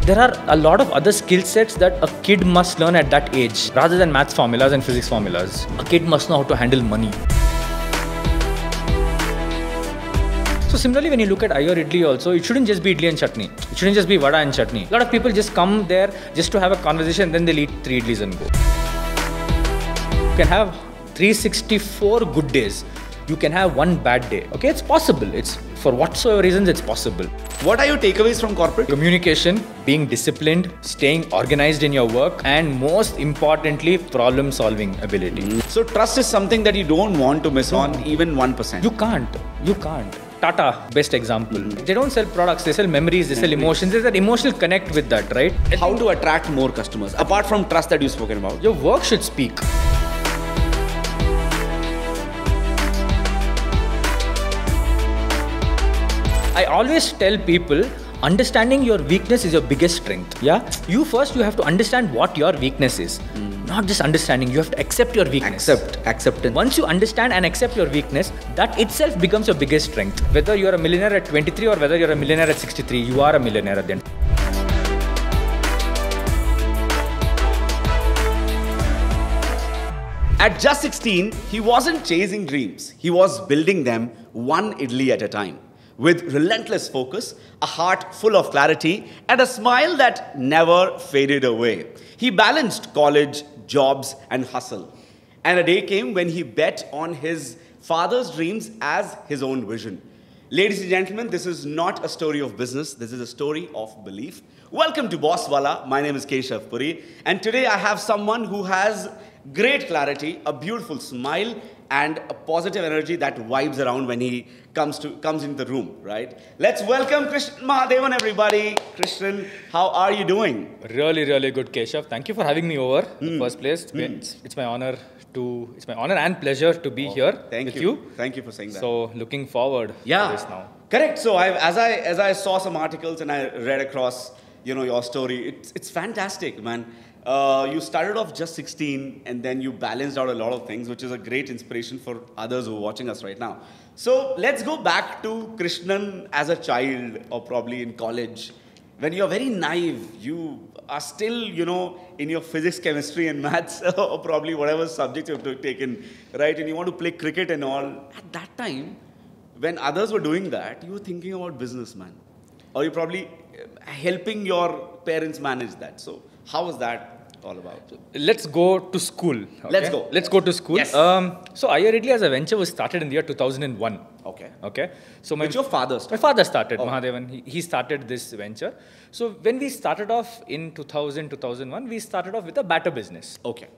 There are a lot of other skill sets that a kid must learn at that age. Rather than maths formulas and physics formulas, a kid must know how to handle money. So similarly, when you look at Ayur Idli also, it shouldn't just be idli and chutney. It shouldn't just be vada and chutney. A lot of people just come there just to have a conversation, then they'll eat 3 idlis and go. You can have 364 good days. You can have 1 bad day. Okay, it's possible. It's for whatsoever reasons, it's possible. What are your takeaways from corporate? Communication, being disciplined, staying organized in your work, and most importantly, problem-solving ability. So trust is something that you don't want to miss on even 1%. You can't. Tata, best example. They don't sell products, they sell memories, they sell emotions. There's that emotional connect with that, right? How to attract more customers, apart from trust that you've spoken about? Your work should speak. I always tell people, understanding your weakness is your biggest strength. Yeah? You have to understand what your weakness is. Not just understanding, you have to accept your weakness. Acceptance. Once you understand and accept your weakness, that itself becomes your biggest strength. Whether you're a millionaire at 23 or whether you're a millionaire at 63, you are a millionaire at the end. At just 16, he wasn't chasing dreams. He was building them one idli at a time. With relentless focus, a heart full of clarity, and a smile that never faded away. He balanced college, jobs, and hustle. And a day came when he bet on his father's dreams as his own vision. Ladies and gentlemen, this is not a story of business, this is a story of belief. Welcome to Boss Wala. My name is Keshav Puri, and today I have someone who has great clarity, a beautiful smile, and a positive energy that vibes around when he comes into the room, right? Let's welcome Krishnan Mahadevan, everybody. Krishnan, how are you doing? Really, really good, Keshav. Thank you for having me over in the first place. It's my honor and pleasure to be here with you. Thank you for saying that. So looking forward to this now. Correct. So as I saw some articles and I read across, your story, it's fantastic, man. You started off just 16 and then you balanced out a lot of things, which is a great inspiration for others who are watching us right now. So let's go back to Krishnan as a child or probably in college. When you're very naive, you are still, in your physics, chemistry and maths or probably whatever subject you've taken, right? And you want to play cricket and all. At that time, when others were doing that, you were thinking about business, man. Or you're probably helping your parents manage that. So how was that all about? Let's go to school. Okay? Let's go to school. Yes. So Ayur Idli as a venture was started in the year 2001. Okay. So Which your father started? My father started, Mahadevan. He started this venture. So when we started off in 2001, we started off with a batter business. Okay.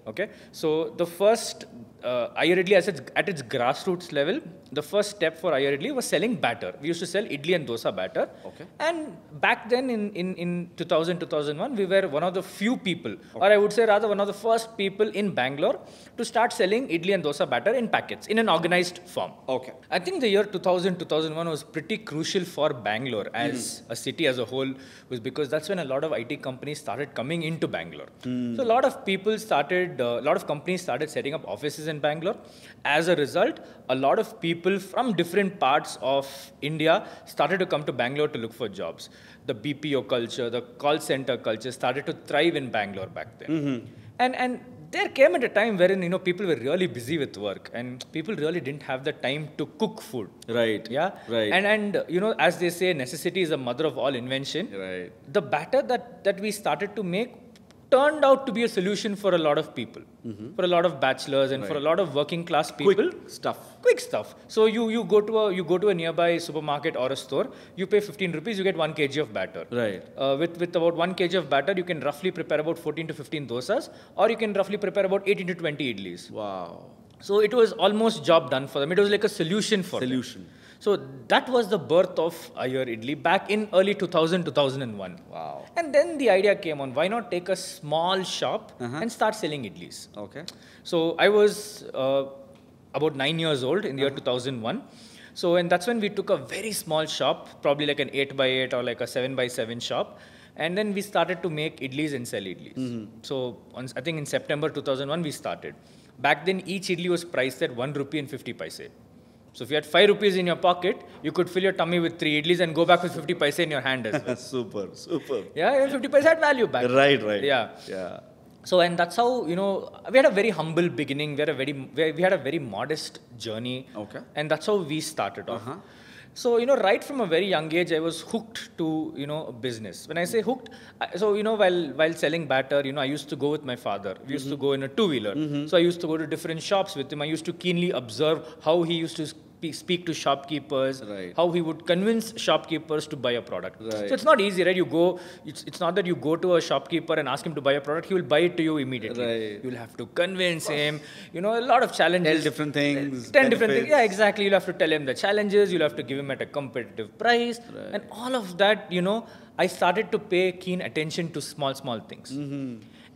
So the first Ayur Idli at its grassroots level, the first step for Ayur Idli was selling batter. We used to sell idli and dosa batter. And back then in 2001, we were one of the few people, or I would say rather one of the first people in Bangalore to start selling idli and dosa batter in packets in an organized form. I think the year 2001 was pretty crucial for Bangalore as a city as a whole, was because that's when a lot of IT companies started coming into Bangalore. So a lot of companies started setting up offices in Bangalore. As a result, a lot of people from different parts of India started to come to Bangalore to look for jobs. The BPO culture, the call center culture started to thrive in Bangalore back then. And there came at a time wherein, people were really busy with work and people really didn't have the time to cook food. Right. Yeah. Right. And as they say, necessity is the mother of all invention. Right. The batter that we started to make turned out to be a solution for a lot of people, for a lot of bachelors and for a lot of working class people. Quick stuff. So you go to a nearby supermarket or a store, you pay 15 rupees, you get 1 kg of batter. Right. With about 1 kg of batter, you can roughly prepare about 14 to 15 dosas, or you can roughly prepare about 18 to 20 idlis. Wow. So it was almost job done for them. It was like a solution for them. So that was the birth of Ayur Idli back in early 2001. Wow. And then the idea came on, why not take a small shop and start selling idlis? So I was about 9 years old in the year 2001. So, and that's when we took a very small shop, probably like an 8x8 or like a 7x7 shop. And then we started to make idlis and sell idlis. So I think in September 2001 we started. Back then each idli was priced at 1 rupee and 50 paise. So if you had 5 rupees in your pocket, you could fill your tummy with 3 idlis and go back with 50 paise in your hand as well. Super. Yeah, 50 paise had value back. Right. Yeah. So, and that's how, we had a very humble beginning. We had a very modest journey. Okay. And that's how we started off. So, right from a very young age, I was hooked to, business. When I say hooked, while selling batter, I used to go with my father. We used to go in a two-wheeler. So I used to go to different shops with him. I used to keenly observe how he used to speak to shopkeepers, how he would convince shopkeepers to buy a product. So it's not easy, right? It's not that you go to a shopkeeper and ask him to buy a product, he will buy it to you immediately. You'll have to convince him, a lot of challenges. 10 different things. 10 different things. Yeah, exactly. You'll have to tell him the challenges, you'll have to give him at a competitive price. And all of that, I started to pay keen attention to small things.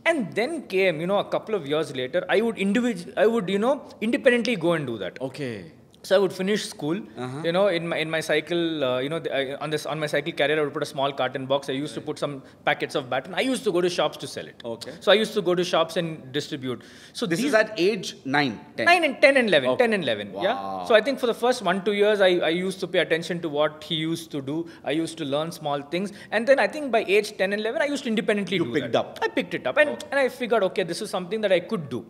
And then came, a couple of years later, I would independently go and do that. Okay. So I would finish school, in my cycle, on my cycle carrier, I would put a small carton box. I used to put some packets of batter. I used to go to shops to sell it. Okay. So I used to go to shops and distribute. So this is at age 9, 10? 9 and 10 and 11. Okay. 10 and 11. Wow. Yeah. So I think for the first 1-2 years, I used to pay attention to what he used to do. I used to learn small things. And then I think by age 10 and 11, I used to independently do picked that. up. I picked it up. And I figured, okay, this is something that I could do.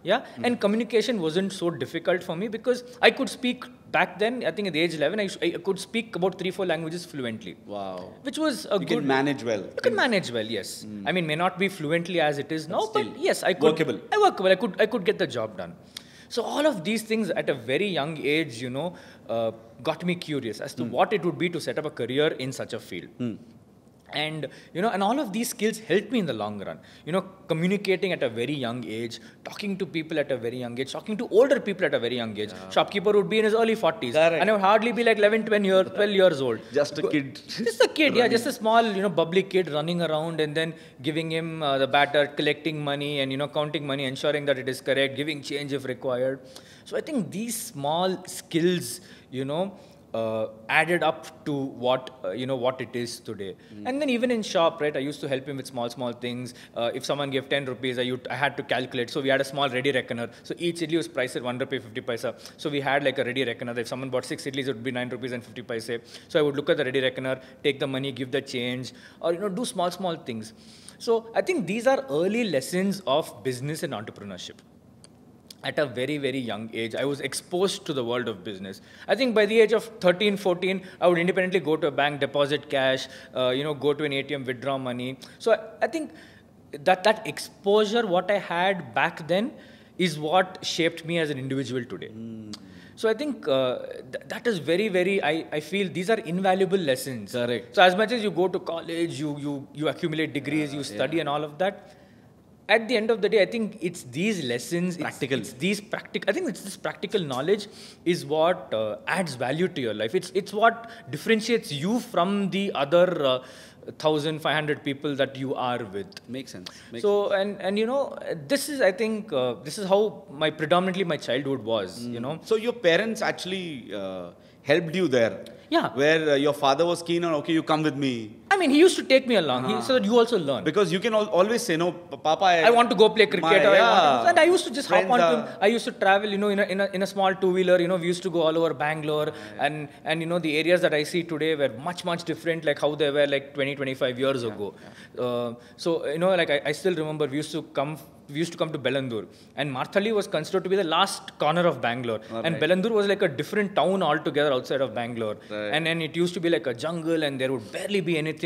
Yeah. And communication wasn't so difficult for me because I could speak. Back then, I think at the age 11, I could speak about 3-4 languages fluently. Wow. Which was a good... You can manage well. You can manage well, yes. I mean, may not be fluently as it is now, but yes, I could... Workable. I could get the job done. So all of these things at a very young age, got me curious as to what it would be to set up a career in such a field. And, and all of these skills helped me in the long run. Communicating at a very young age, talking to people at a very young age, talking to older people at a very young age. Shopkeeper would be in his early 40s. Correct. And I would hardly be like 11, 12 years old. Just a kid. Just a kid, yeah. Just a small, bubbly kid running around and then giving him the batter, collecting money and, counting money, ensuring that it is correct, giving change if required. So I think these small skills, added up to what it is today. And then even in shop, right, I used to help him with small things. If someone gave 10 rupees, I had to calculate. So we had a small ready reckoner. So each idli was priced at 1 rupee 50 paisa. So we had like a ready reckoner. If someone bought 6 idlis, it would be 9 rupees and 50 paise. So I would look at the ready reckoner, take the money, give the change, or do small things. So I think these are early lessons of business and entrepreneurship. At a very, very young age, I was exposed to the world of business. I think by the age of 13, 14, I would independently go to a bank, deposit cash, go to an ATM, withdraw money. So I think that exposure, what I had back then, is what shaped me as an individual today. So I think that is very, very, I feel these are invaluable lessons. Correct. So as much as you go to college, you accumulate degrees, you study and all of that, at the end of the day, I think it's these lessons, I think it's this practical knowledge is what adds value to your life. It's what differentiates you from the other 1,500 people that you are with. Makes sense. This is, I think, this is how predominantly my childhood was, So your parents actually helped you there? Yeah. Where your father was keen on, okay, you come with me. I mean, he used to take me along so that you also learn. Because you can always say, no, Papa, I want to go play cricket. And I used to just hop on to him. I used to travel, in a small two-wheeler. We used to go all over Bangalore. And the areas that I see today were much different, like how they were like 20-25 years ago. I still remember we used to come to Bellandur, and Marthali was considered to be the last corner of Bangalore. And Bellandur was like a different town altogether outside of Bangalore. And then it used to be like a jungle, and there would barely be anything.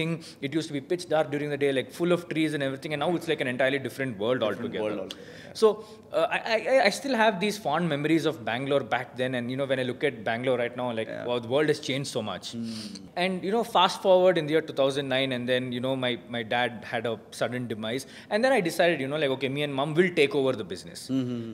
It used to be pitch dark during the day, like full of trees and everything. And now it's like an entirely different world altogether. So I still have these fond memories of Bangalore back then. And when I look at Bangalore right now, wow, the world has changed so much. And fast forward in the year 2009, and then my dad had a sudden demise. And then I decided, okay, me and mom will take over the business.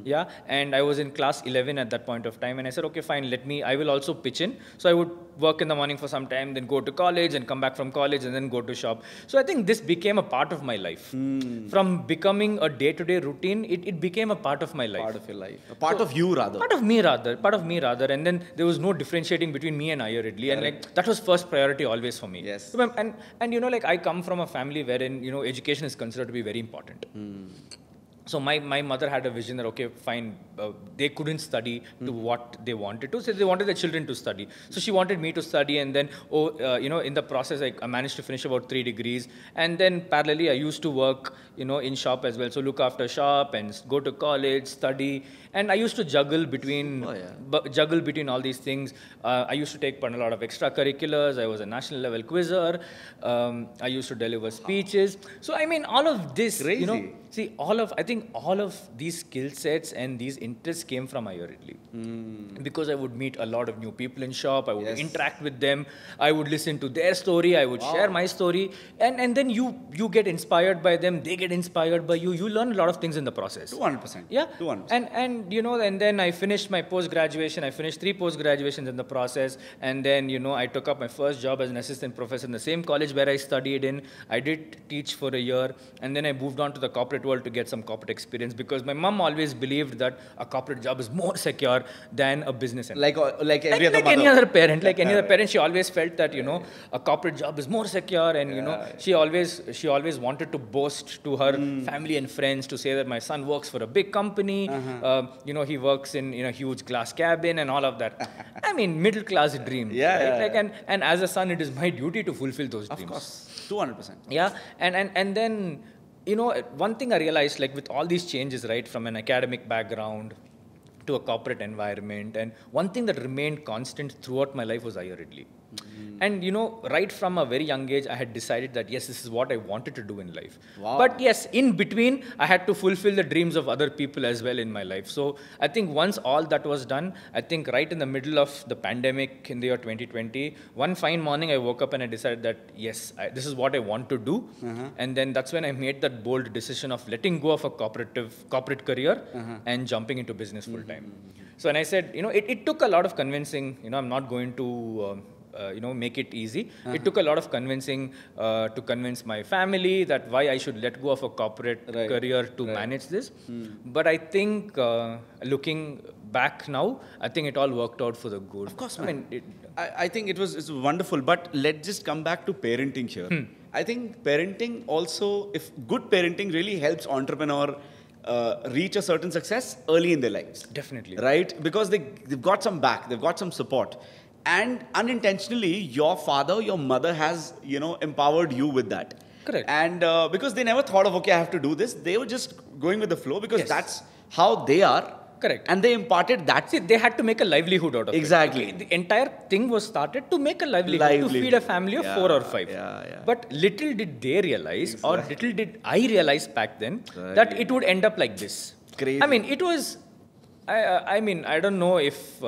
Yeah. And I was in class 11 at that point of time, and I said, okay, fine, I will also pitch in. So I would work in the morning for some time, then go to college and come back from college and then go to shop. So I think this became a part of my life. From becoming a day-to-day routine, it became a part of my life. Part of your life. A part of you rather. Part of me rather. And then there was no differentiating between me and Iyer Idli. And that was first priority always for me. Yes. And I come from a family wherein, education is considered to be very important. So my mother had a vision that, okay, fine, they couldn't study to what they wanted to. So they wanted their children to study. So she wanted me to study, and then, in the process, I managed to finish about 3 degrees. And then parallelly, I used to work, in shop as well. So look after shop and go to college, study. And I used to juggle between all these things. I used to take part in a lot of extracurriculars. I was a national level quizzer. I used to deliver speeches. So I mean, all of this, Crazy. see, I think all of these skill sets and these interests came from IR Idli. Because I would meet a lot of new people in shop. I would interact with them. I would listen to their story. I would share my story. And then you get inspired by them. They get inspired by you. You learn a lot of things in the process. 200%. Yeah. 200%. And then I finished my post-graduation. I finished 3 post-graduations in the process. And then, I took up my first job as an assistant professor in the same college where I studied in. I did teach for a year. And then I moved on to the corporate world to get some corporate experience, because my mom always believed that a corporate job is more secure than a business environment. Like Any other parent, she always felt that, a corporate job is more secure. And, she always wanted to boast to her family and friends to say that my son works for a big company. He works in a huge glass cabin and all of that. I mean, middle class dream. And as a son, it is my duty to fulfill those dreams. Of course, 200%. Yeah, and then, one thing I realized, like with all these changes, right, from an academic background to a corporate environment, and one thing that remained constant throughout my life was IR Idli. And, right from a very young age, I had decided that, yes, this is what I wanted to do in life. Wow. But yes, in between, I had to fulfill the dreams of other people as well in my life. So I think once all that was done, I think right in the middle of the pandemic in the year 2020, one fine morning, I woke up and I decided that, yes, this is what I want to do. And then that's when I made that bold decision of letting go of a corporate career and jumping into business full time. So, and I said, it took a lot of convincing. I'm not going to make it easy. It took a lot of convincing to convince my family that why I should let go of a corporate career to manage this. But I think looking back now, I think it all worked out for the good. Of course, man. I think it's wonderful. But let's just come back to parenting here. I think parenting also, if good parenting really helps entrepreneur reach a certain success early in their lives. Definitely. Right? Because they've got some back, they've got some support. And unintentionally, your father, your mother has, empowered you with that. Correct. And because they never thought of, okay, I have to do this. They were just going with the flow because that's how they are. Correct. And they imparted that. See, they had to make a livelihood out of it. Exactly. The entire thing was started to make a livelihood. To feed a family of 4 or 5. But little did they realize, or little did I realize back then, that it would end up like this. Crazy. I mean, it was, I mean, I don't know if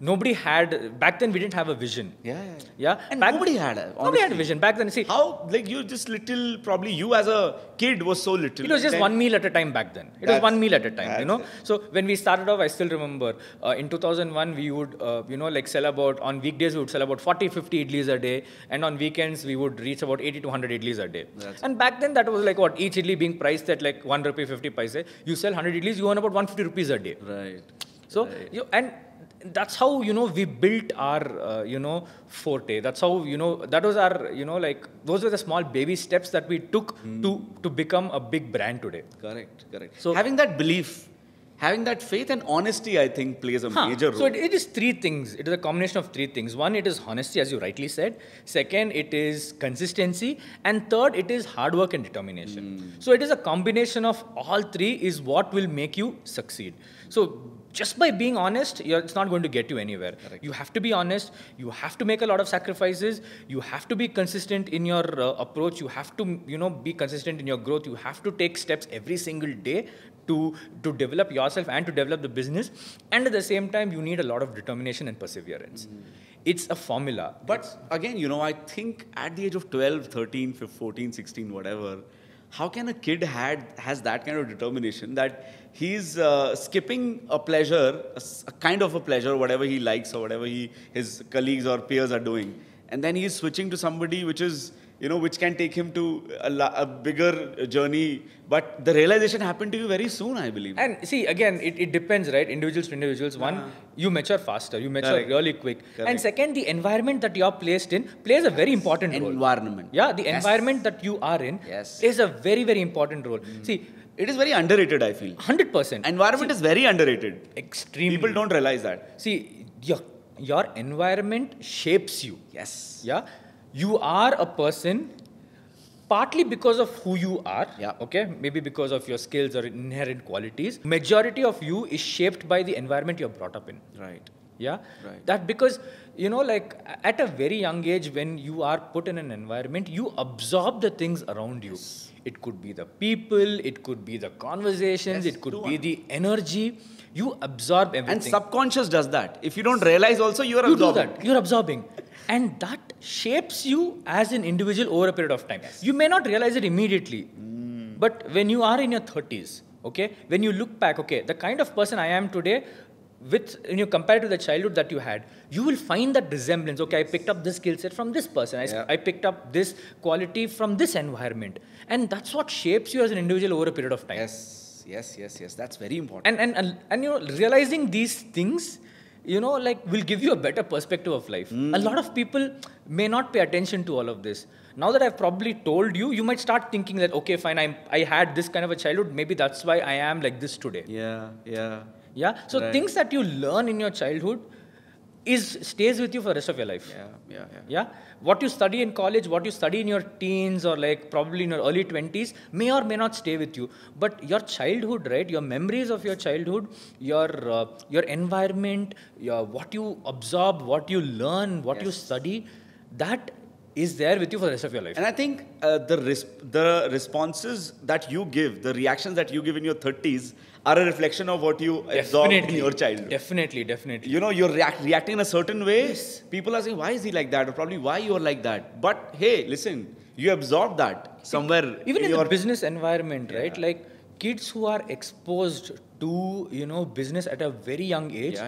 nobody had, back then we didn't have a vision. Yeah. And nobody had a, nobody had a vision. Back then, see. How, like you just little, probably you as a kid was so little. It was just one meal at a time back then. It was one meal at a time, So when we started off, I still remember, in 2001, we would, sell about, on weekdays, we would sell about 40, 50 idlis a day. And on weekends, we would reach about 80 to 100 idlis a day. And back then, that was like what, each idli being priced at like 1 rupee 50 paise. You sell 100 idlis, you earn about 150 rupees a day. Right. So, and that's how, we built our, forte. That's how, that was our, those were the small baby steps that we took to become a big brand today. Correct. So having that belief, having that faith and honesty, I think, plays a major role. So it is 3 things. It is a combination of 3 things. One, it is honesty, as you rightly said. Second, it is consistency. And third, it is hard work and determination. So it is a combination of all 3 is what will make you succeed. So just by being honest, it's not going to get you anywhere. Correct. You have to be honest. You have to make a lot of sacrifices. You have to be consistent in your approach. You have to, be consistent in your growth. You have to take steps every single day to develop yourself and to develop the business. And at the same time, you need a lot of determination and perseverance. It's a formula. But again, I think at the age of 12, 13, 14, 16, whatever, how can a kid has that kind of determination that he's skipping a pleasure, a kind of a pleasure, whatever he likes or whatever his colleagues or peers are doing, and then he's switching to somebody which is which can take him to a bigger journey. But the realization happened to you very soon, I believe. And see, again, it depends, right? Individuals to individuals. One, you mature faster, you mature really quick. Correct. And second, the environment that you are placed in plays a very important role. Environment. Yeah, the environment that you are in plays a very, very important role. See, it is very underrated, I feel. 100%. Environment is very underrated. Extremely. People don't realize that. See, your environment shapes you. Yes. Yeah. You are a person partly because of who you are. Yeah. Okay. Maybe because of your skills or inherent qualities. Majority of you is shaped by the environment you're brought up in. Right. Yeah. Right. That because, like at a very young age, when you are put in an environment, you absorb the things around you. Yes. It could be the people, it could be the conversations, it could be the energy. You absorb everything. And subconscious does that. If you don't realize also, you are You absorbing. do that. You're absorbing. And that shapes you as an individual over a period of time. Yes. You may not realize it immediately. But when you are in your 30s, okay, when you look back, okay, the kind of person I am today, when you compare to the childhood that you had, you will find that resemblance. Okay, I picked up this skill set from this person. I picked up this quality from this environment. And that's what shapes you as an individual over a period of time. Yes. That's very important. And realizing these things, will give you a better perspective of life. A lot of people may not pay attention to all of this. Now that I've probably told you, you might start thinking that, okay, fine, I had this kind of a childhood. Maybe that's why I am like this today. Yeah. So things that you learn in your childhood stays with you for the rest of your life. Yeah. What you study in college, what you study in your teens or probably in your early 20s may or may not stay with you. But your childhood, right? Your memories of your childhood, your environment, what you absorb, what you learn, what you study, that is there with you for the rest of your life. And I think the responses that you give, the reactions that you give in your 30s are a reflection of what you absorbed in your childhood. Definitely. You're reacting in a certain way. Yes. People are saying, why is he like that? Or probably why you're like that. But hey, listen, you absorb that somewhere. Even in the business environment, right? Like kids who are exposed to, business at a very young age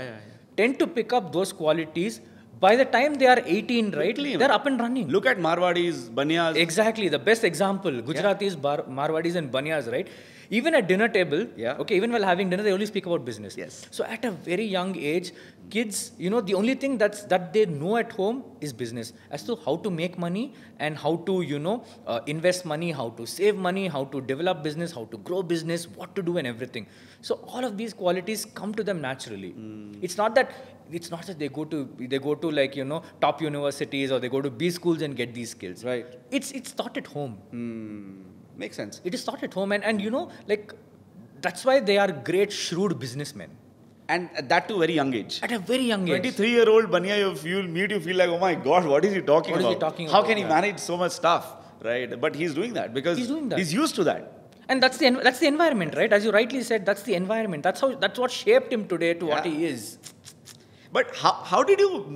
tend to pick up those qualities. By the time they are 18, right, they're up and running. Look at Marwadis, Banyas. Exactly, the best example. Gujaratis, Marwadis and Banyas, right? Even at dinner table, okay, even while having dinner, they only speak about business. Yes. So at a very young age, kids, the only thing that they know at home is business. As to how to make money and how to, invest money, how to save money, how to develop business, how to grow business, what to do and everything. So all of these qualities come to them naturally. It's not that they go to top universities or they go to B schools and get these skills. Right. It's taught at home. Makes sense. It is taught at home and that's why they are great, shrewd businessmen. And that too very young age. At a very young age. 23-year-old Banya, you feel like, oh my God, what is he talking about? How can he manage so much stuff? Right? But he's doing that because he's used to that. And that's the environment, right? As you rightly said, that's the environment. That's what shaped him today to what he is. But how did you,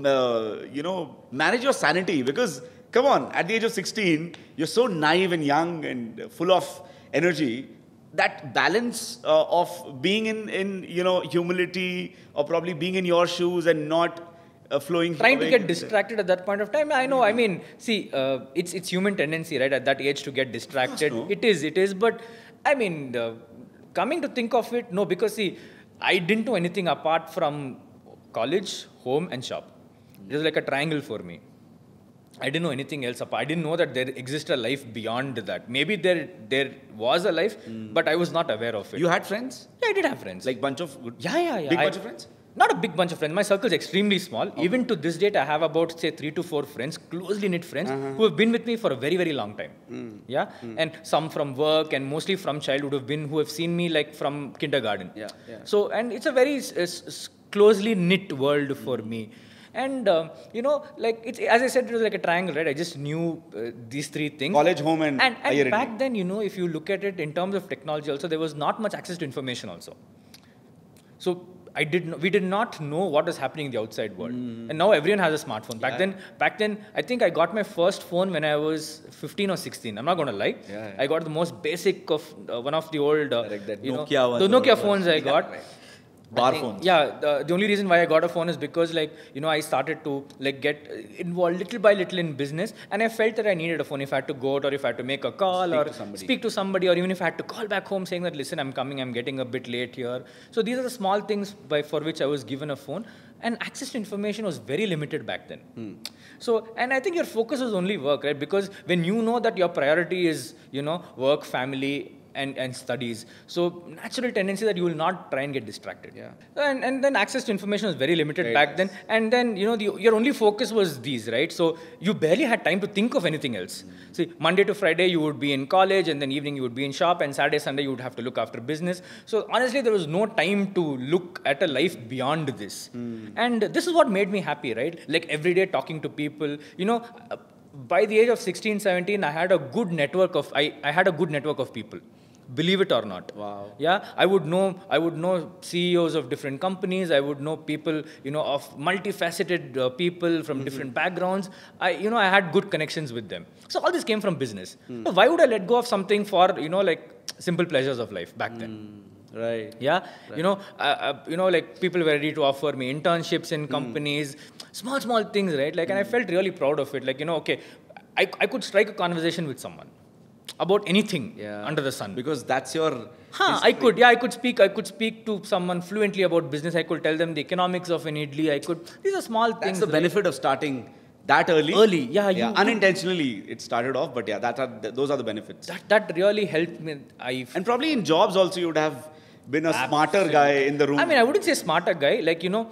manage your sanity? Because, come on, at the age of 16, you're so naive and young and full of energy. That balance of being in humility or probably being in your shoes and not flowing. Trying to get distracted at that point of time. I know. I mean, see, it's human tendency, right, at that age to get distracted. No. It is. But I mean, coming to think of it, no, because see, I didn't do anything apart from college, home, and shop. It was like a triangle for me. I didn't know anything else apart. I didn't know that there existed a life beyond that. Maybe there was a life, but I was not aware of it. You had friends? Yeah, I did have friends. Like bunch of good... Yeah. Big bunch of friends? Not a big bunch of friends. My circle is extremely small. Okay. Even to this date, I have about, say, 3 to 4 friends, closely knit friends, who have been with me for a very, very long time. And some from work and mostly from childhood who have seen me like from kindergarten. So, and it's a very closely knit world for me. And, it's, as I said, it was like a triangle, right? I just knew these 3 things. College, home, and back then, if you look at it in terms of technology also, there was not much access to information also. So we did not know what was happening in the outside world. And now everyone has a smartphone. Back then, I think I got my first phone when I was 15 or 16. I'm not going to lie. I got the most basic of one of the old, like that Nokia one. the Nokia phones I got. Bar phones. Yeah, the only reason why I got a phone is because I started to get involved little by little in business, and I felt that I needed a phone if I had to go out, or if I had to make a call speak to somebody, or even if I had to call back home saying that, listen, I'm coming, I'm getting a bit late here. So these are the small things for which I was given a phone, and access to information was very limited back then. So, and I think your focus was only work, right? Because when you know that your priority is, work, family, and studies. So natural tendency that you will not try and get distracted. Yeah. And then access to information was very limited back then. And then, your only focus was these, right? So you barely had time to think of anything else. See, Monday to Friday, you would be in college, and then evening you would be in shop, and Saturday, Sunday, you would have to look after business. So honestly, there was no time to look at a life beyond this. And this is what made me happy, right? Like every day talking to people, by the age of 16, 17, I had a good network of, I had a good network of people. Believe it or not. Wow. Yeah, I would know CEOs of different companies. I would know people, of multifaceted people from different backgrounds. I had good connections with them. So all this came from business. So why would I let go of something for, simple pleasures of life back then? Right. Yeah. Right. People were ready to offer me internships in companies, small things, right? And I felt really proud of it. Okay, I could strike a conversation with someone about anything under the sun. Because that's your... I could speak to someone fluently about business. I could tell them the economics of an idli. These are small things. That's the benefit of starting that early. Unintentionally, it started off, but those are the benefits. That really helped me. And probably in jobs also, you would have been a smarter guy in the room. I mean, I wouldn't say smarter guy.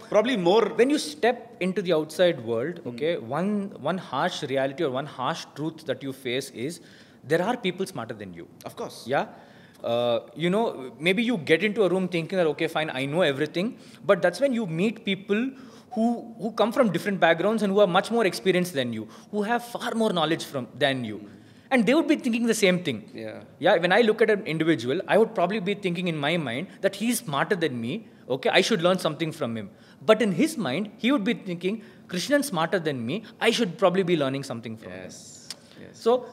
Probably more... When you step into the outside world, okay, one harsh reality or one harsh truth that you face is, there are people smarter than you. Of course. Yeah. Maybe you get into a room thinking that, okay, fine, I know everything. But that's when you meet people who come from different backgrounds and who are much more experienced than you, who have far more knowledge than you. And they would be thinking the same thing. Yeah. When I look at an individual, I would probably be thinking in my mind that he's smarter than me. Okay, I should learn something from him. But in his mind, he would be thinking, Krishnan's smarter than me. I should probably be learning something from him. Yes. So,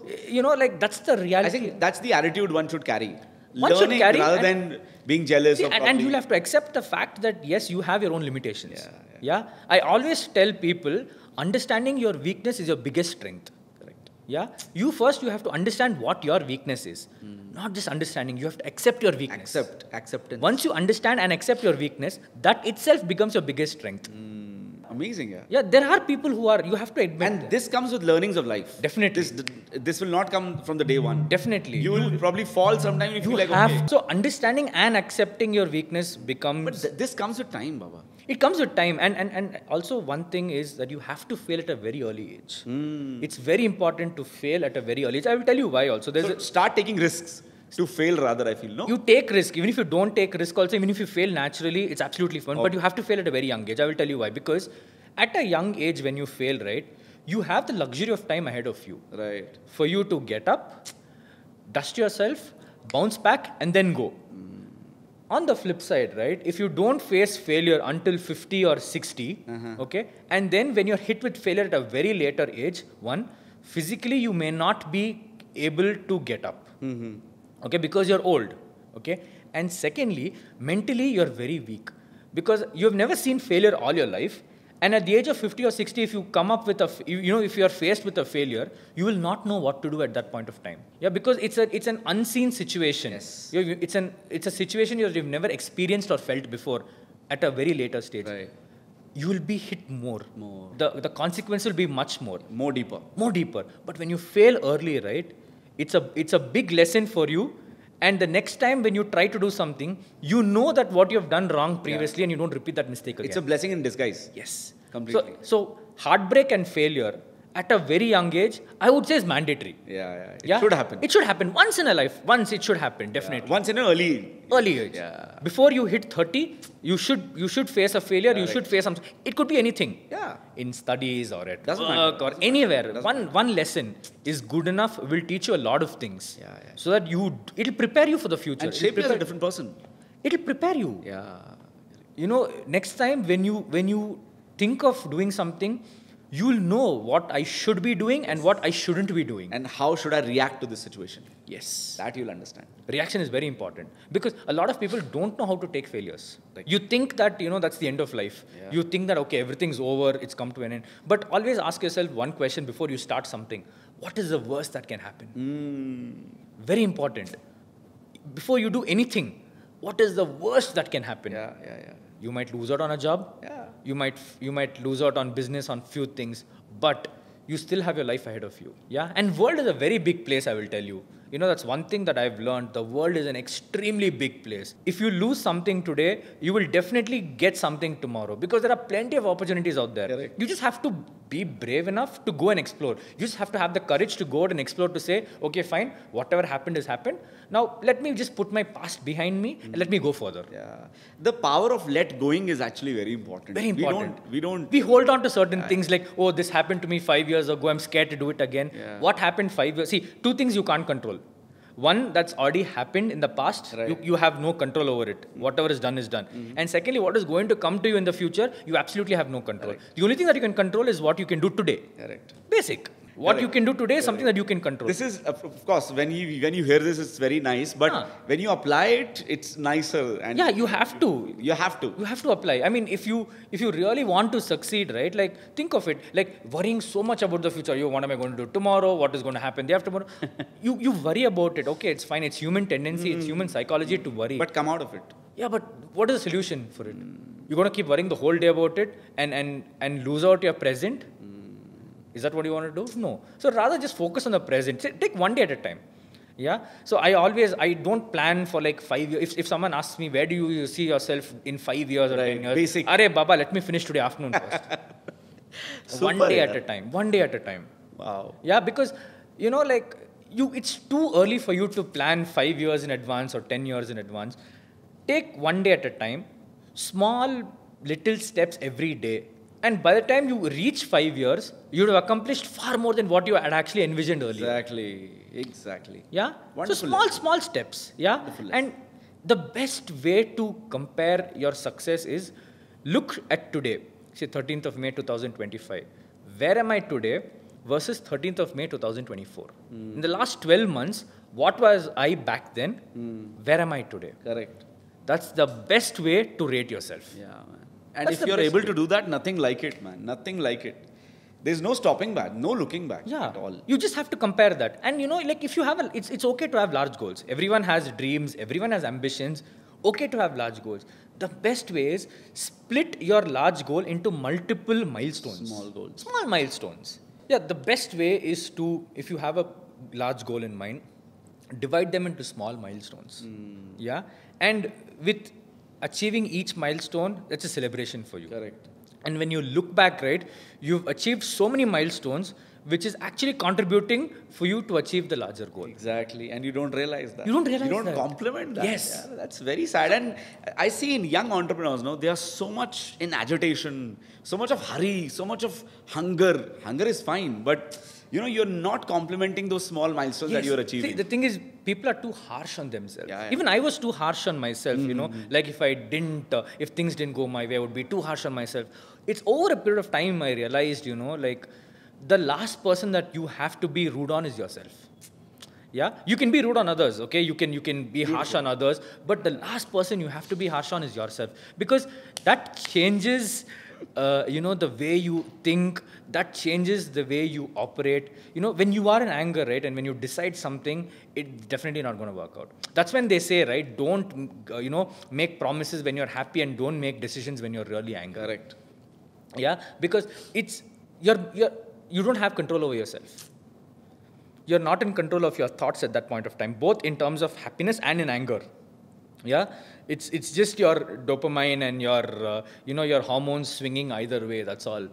that's the reality. I think that's the attitude one should carry. One should carry rather than being jealous. And you'll have to accept the fact that, yes, you have your own limitations. Yeah. I always tell people, understanding your weakness is your biggest strength. Correct. Yeah. You have to understand what your weakness is. Not just understanding, you have to accept your weakness. Acceptance. Once you understand and accept your weakness, that itself becomes your biggest strength. Amazing, yeah. Yeah, there are people who are, you have to admit. And this comes with learnings of life. Definitely. This will not come from the day one. Definitely. You will probably fall sometime if you like, okay. So understanding and accepting your weakness becomes... But this comes with time, Baba. It comes with time. And also one thing is that you have to fail at a very early age. It's very important to fail at a very early age. I will tell you why also. Start taking risks. To fail rather, I feel, no? You take risk. Even if you don't take risk also, even if you fail naturally, it's absolutely fun. But you have to fail at a very young age. I will tell you why. Because at a young age, when you fail, right, you have the luxury of time ahead of you. Right. For you to get up, dust yourself, bounce back, and then go. On the flip side, right, if you don't face failure until 50 or 60, okay, and then when you're hit with failure at a very later age, physically you may not be able to get up. Okay, because you're old, okay? And secondly, mentally, you're very weak. Because you've never seen failure all your life. And at the age of 50 or 60, if you come up with if you are faced with a failure, you will not know what to do at that point of time. Yeah, because it's an unseen situation. Yes. It's a situation you've never experienced or felt before at a very later stage. Right. You will be hit more. The consequence will be much more. More deeper. But when you fail early, right, it's a big lesson for you. And the next time when you try to do something, you know that what you have done wrong previously and you don't repeat that mistake again. It's a blessing in disguise. Yes. Completely. So heartbreak and failure at a very young age, I would say is mandatory. Yeah. It should happen. It should happen once in a life. Once it should happen, definitely. Once in an early age. Yeah. Before you hit 30, you should face a failure. You should face something. It could be anything. Yeah. In studies or at Doesn't work matter. or anywhere. One lesson is good enough, will teach you a lot of things. Yeah. So that it'll prepare you for the future. And shape you as a different person. It'll prepare you. Yeah. Next time when you think of doing something, you'll know what I should be doing and what I shouldn't be doing. And how should I react to this situation? Yes. That you'll understand. Reaction is very important because a lot of people don't know how to take failures. You think that, that's the end of life. Yeah. You think that, okay, everything's over, it's come to an end. But always ask yourself one question before you start something. What is the worst that can happen? Very important. Before you do anything, what is the worst that can happen? Yeah. You might lose out on a job. Yeah. You might lose out on business, on few things, but you still have your life ahead of you. Yeah. And world is a very big place, I will tell you. That's one thing that I've learned. The world is an extremely big place. If you lose something today, you will definitely get something tomorrow because there are plenty of opportunities out there. Correct. You just have to be brave enough to go and explore. You just have to have the courage to go out and explore, to say, okay, fine, whatever happened has happened. Now, let me just put my past behind me and let me go further. Yeah. The power of let going is actually very important. Very important. We hold on to certain things like, oh, this happened to me 5 years ago. I'm scared to do it again. Yeah. What happened 5 years? See, two things you can't control. One, that's already happened in the past. Right. You have no control over it. Whatever is done is done. And secondly, what is going to come to you in the future, you absolutely have no control. Correct. The only thing that you can control is what you can do today. Correct. Basic. What you Correct. can do today is something that you can control. This is, of course, when you hear this, it's very nice. But when you apply it, it's nicer. And yeah, you have to. You have to. You have to apply. I mean, if you really want to succeed, right? Like, think of it. Like, worrying so much about the future. What am I going to do tomorrow? What is going to happen day after tomorrow? you worry about it. Okay, it's fine. It's human tendency. It's human psychology to worry. But come out of it. Yeah, but what is the solution for it? You're going to keep worrying the whole day about it and lose out your present? Is that what you want to do? No. So rather just focus on the present. Take one day at a time. Yeah. So I don't plan for like 5 years. If someone asks me, where do you see yourself in 5 years or 10 years? Basic. Arey Baba, let me finish today afternoon first. One day at a time. One day at a time. Wow. Yeah, because, it's too early for you to plan 5 years in advance or 10 years in advance. Take one day at a time. Small, little steps every day. And by the time you reach 5 years, you would have accomplished far more than what you had actually envisioned earlier. Exactly. Yeah? Wonderful So small steps. Yeah? Wonderful And the best way to compare your success is look at today. Say 13th of May 2025. Where am I today versus 13th of May 2024? In the last 12 months, what was I back then? Where am I today? Correct. That's the best way to rate yourself. Yeah, man. And That's if the you're best able way. to do that, nothing like it, man. Nothing like it. There's no stopping back, no looking back at all. You just have to compare that. And if you have it's okay to have large goals. Everyone has dreams, everyone has ambitions. Okay to have large goals. The best way is split your large goal into multiple milestones. Small goals. Small milestones. Yeah, the best way is to, if you have a large goal in mind, divide them into small milestones. Yeah. And with achieving each milestone, that's a celebration for you. Correct. And when you look back, right, you've achieved so many milestones, which is actually contributing for you to achieve the larger goal. Exactly. And you don't realize that. You don't realize You don't that. compliment that. Yes. Yeah, that's very sad. And I see in young entrepreneurs, they are so much in agitation, so much of hurry, so much of hunger. Hunger is fine, but you're not complimenting those small milestones that you're achieving. See, the thing is, people are too harsh on themselves. Yeah. Even I was too harsh on myself, like if things didn't go my way, I would be too harsh on myself. It's over a period of time I realized, the last person that you have to be rude on is yourself. Yeah, you can be rude on others, okay? You can be harsh on others, but the last person you have to be harsh on is yourself, because that changes, the way you think. That changes the way you operate. When you are in anger, right, and when you decide something, it's definitely not going to work out. That's when they say, right, don't, make promises when you're happy and don't make decisions when you're really angry. Correct. Yeah, because you don't have control over yourself. You're not in control of your thoughts at that point of time, both in terms of happiness and in anger. Yeah, it's just your dopamine and your hormones swinging either way. That's all.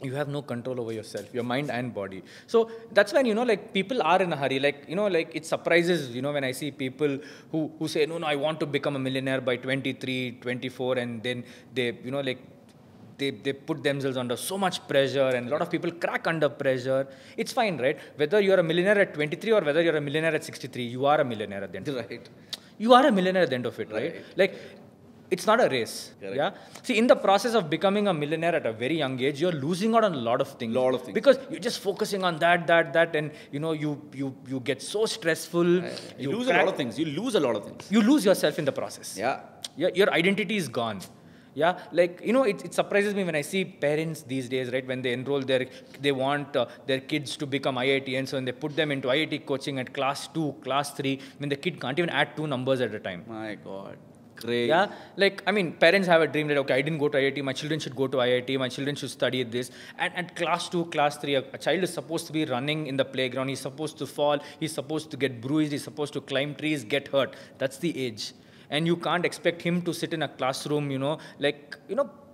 You have no control over yourself, your mind and body. So that's when, people are in a hurry. It surprises, when I see people who say, no, I want to become a millionaire by 23, 24, and then they, they put themselves under so much pressure, and a lot of people crack under pressure. It's fine, right? Whether you're a millionaire at 23 or whether you're a millionaire at 63, you are a millionaire at the end. Right. You are a millionaire at the end of it, right? Like, It's not a race. Correct. Yeah. See, in the process of becoming a millionaire at a very young age, you're losing out on a lot of things. Because you're just focusing on that, and you get so stressful. You lose a lot of things. You lose yourself in the process. Yeah. Your identity is gone. Yeah, like, it surprises me when I see parents these days, right, when they enroll they want their kids to become IITians, and they put them into IIT coaching at class 2, class 3, when the kid can't even add 2 numbers at a time. My God. Great. Yeah, like, I mean, parents have a dream that, okay, I didn't go to IIT, my children should go to IIT, my children should study this. And at class 2, class 3, a child is supposed to be running in the playground, he's supposed to fall, he's supposed to get bruised, he's supposed to climb trees, get hurt. That's the age. And you can't expect him to sit in a classroom, a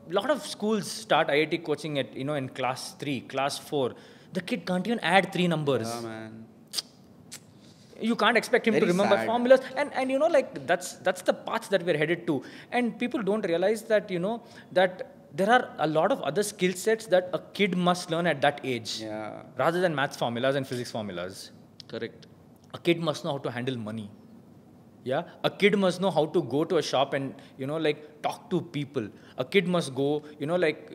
lot of schools start IIT coaching at, in class 3, class 4. The kid can't even add 3 numbers. Yeah, man. You can't expect him to remember formulas. And that's the path that we're headed to. And people don't realize that, that there are a lot of other skill sets that a kid must learn at that age. Yeah. Rather than maths formulas and physics formulas. Correct. A kid must know how to handle money. Yeah, a kid must know how to go to a shop and, talk to people. A kid must go,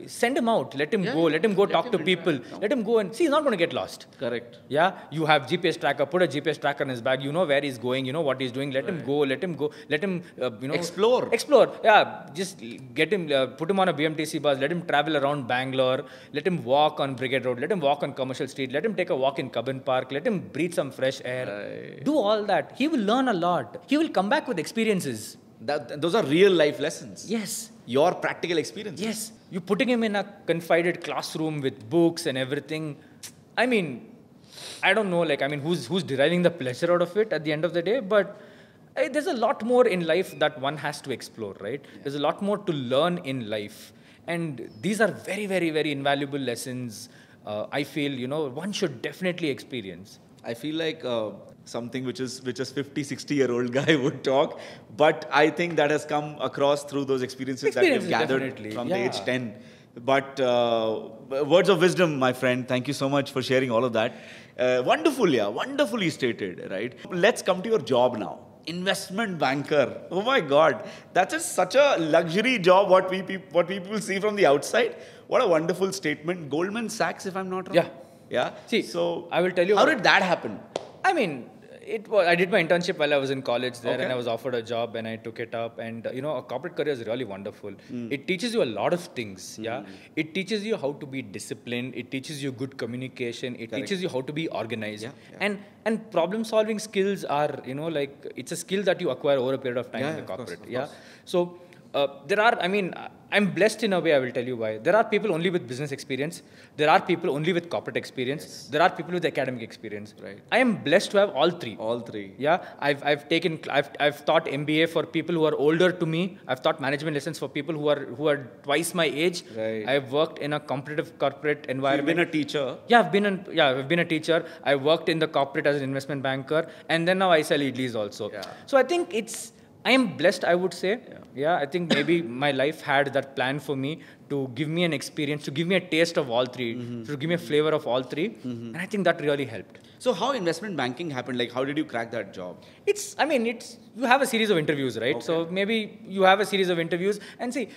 send him out, let him go talk to people. Let him go and see, he's not going to get lost. Correct. Yeah, you have GPS tracker, put a GPS tracker in his bag, you know where he's going, you know what he's doing, let him go, let him, Explore. Yeah, just get him, put him on a BMTC bus, let him travel around Bangalore, let him walk on Brigade Road, let him walk on Commercial Street, let him take a walk in Cubbon Park, let him breathe some fresh air. Do all that. He will learn a lot. He will come back with experiences. Those are real life lessons. Yes. Your practical experiences. Yes. You're putting him in a confided classroom with books and everything. I mean, I don't know, who's deriving the pleasure out of it at the end of the day, but there's a lot more in life that one has to explore, right? Yeah. There's a lot more to learn in life. And these are very, very, very invaluable lessons, I feel, one should definitely experience. I feel like something which is 50, 60-year-old guy would talk, but I think that has come across through those experiences that we've gathered from the age 10. But words of wisdom, my friend. Thank you so much for sharing all of that. Wonderfully stated, right? Let's come to your job now. Investment banker. Oh my God, that's such a luxury job. What people see from the outside. What a wonderful statement. Goldman Sachs, if I'm not wrong. Yeah. See, so I will tell you. How did that happen? I mean, I did my internship while I was in college there, and I was offered a job, and I took it up. And a corporate career is really wonderful. It teaches you a lot of things. Yeah, it teaches you how to be disciplined. It teaches you good communication. It teaches you how to be organized. And problem solving skills are it's a skill that you acquire over a period of time in the corporate. Of course. So. I'm blessed in a way, I will tell you why. There are people only with business experience. There are people only with corporate experience. Yes. There are people with academic experience. Right. I am blessed to have all three. All three. Yeah. I've taught MBA for people who are older to me. I've taught management lessons for people who are twice my age. Right. I've worked in a competitive corporate environment. You've been a teacher. Yeah, I've been a teacher. I worked in the corporate as an investment banker, and then now I sell Idlis also. Yeah. So I think I am blessed, I would say. Yeah, I think maybe my life had that plan for me to give me an experience, to give me a taste of all three, to give me a flavor of all three. And I think that really helped. So how investment banking happened? Like, how did you crack that job? You have a series of interviews, right? Okay. So maybe you have a series of interviews, and see,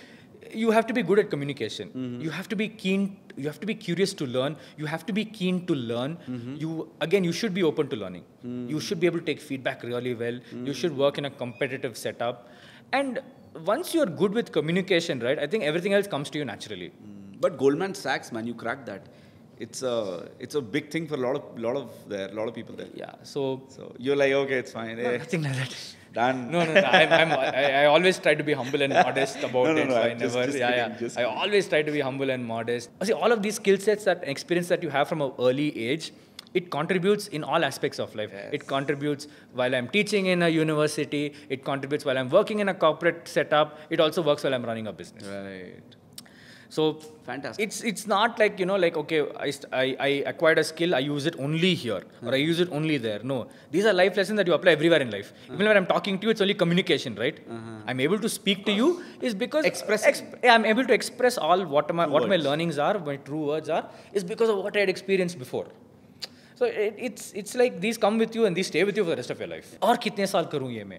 you have to be good at communication. You have to be keen. You have to be curious to learn. You have to be keen to learn. You should be open to learning. You should be able to take feedback really well. You should work in a competitive setup. And once you're good with communication, right, I think everything else comes to you naturally. But Goldman Sachs, man, you cracked that. It's a big thing for a lot of people there. Yeah. So you're like, okay, it's fine. No, nothing like that. Done. No. I always try to be humble and modest about it. So I always try to be humble and modest. See, all of these skill sets and experience that you have from an early age, it contributes in all aspects of life. Yes. It contributes while I'm teaching in a university. It contributes while I'm working in a corporate setup. It also works while I'm running a business. Right. So fantastic. It's not like, okay, I acquired a skill, I use it only here, or I use it only there. No. These are life lessons that you apply everywhere in life. Even when I'm talking to you, it's only communication, right? I'm able to speak to you is because I'm able to express all what my learnings are, my true words are, is because of what I had experienced before. So it's like these come with you and these stay with you for the rest of your life. और कितने साल करूँ ये मैं?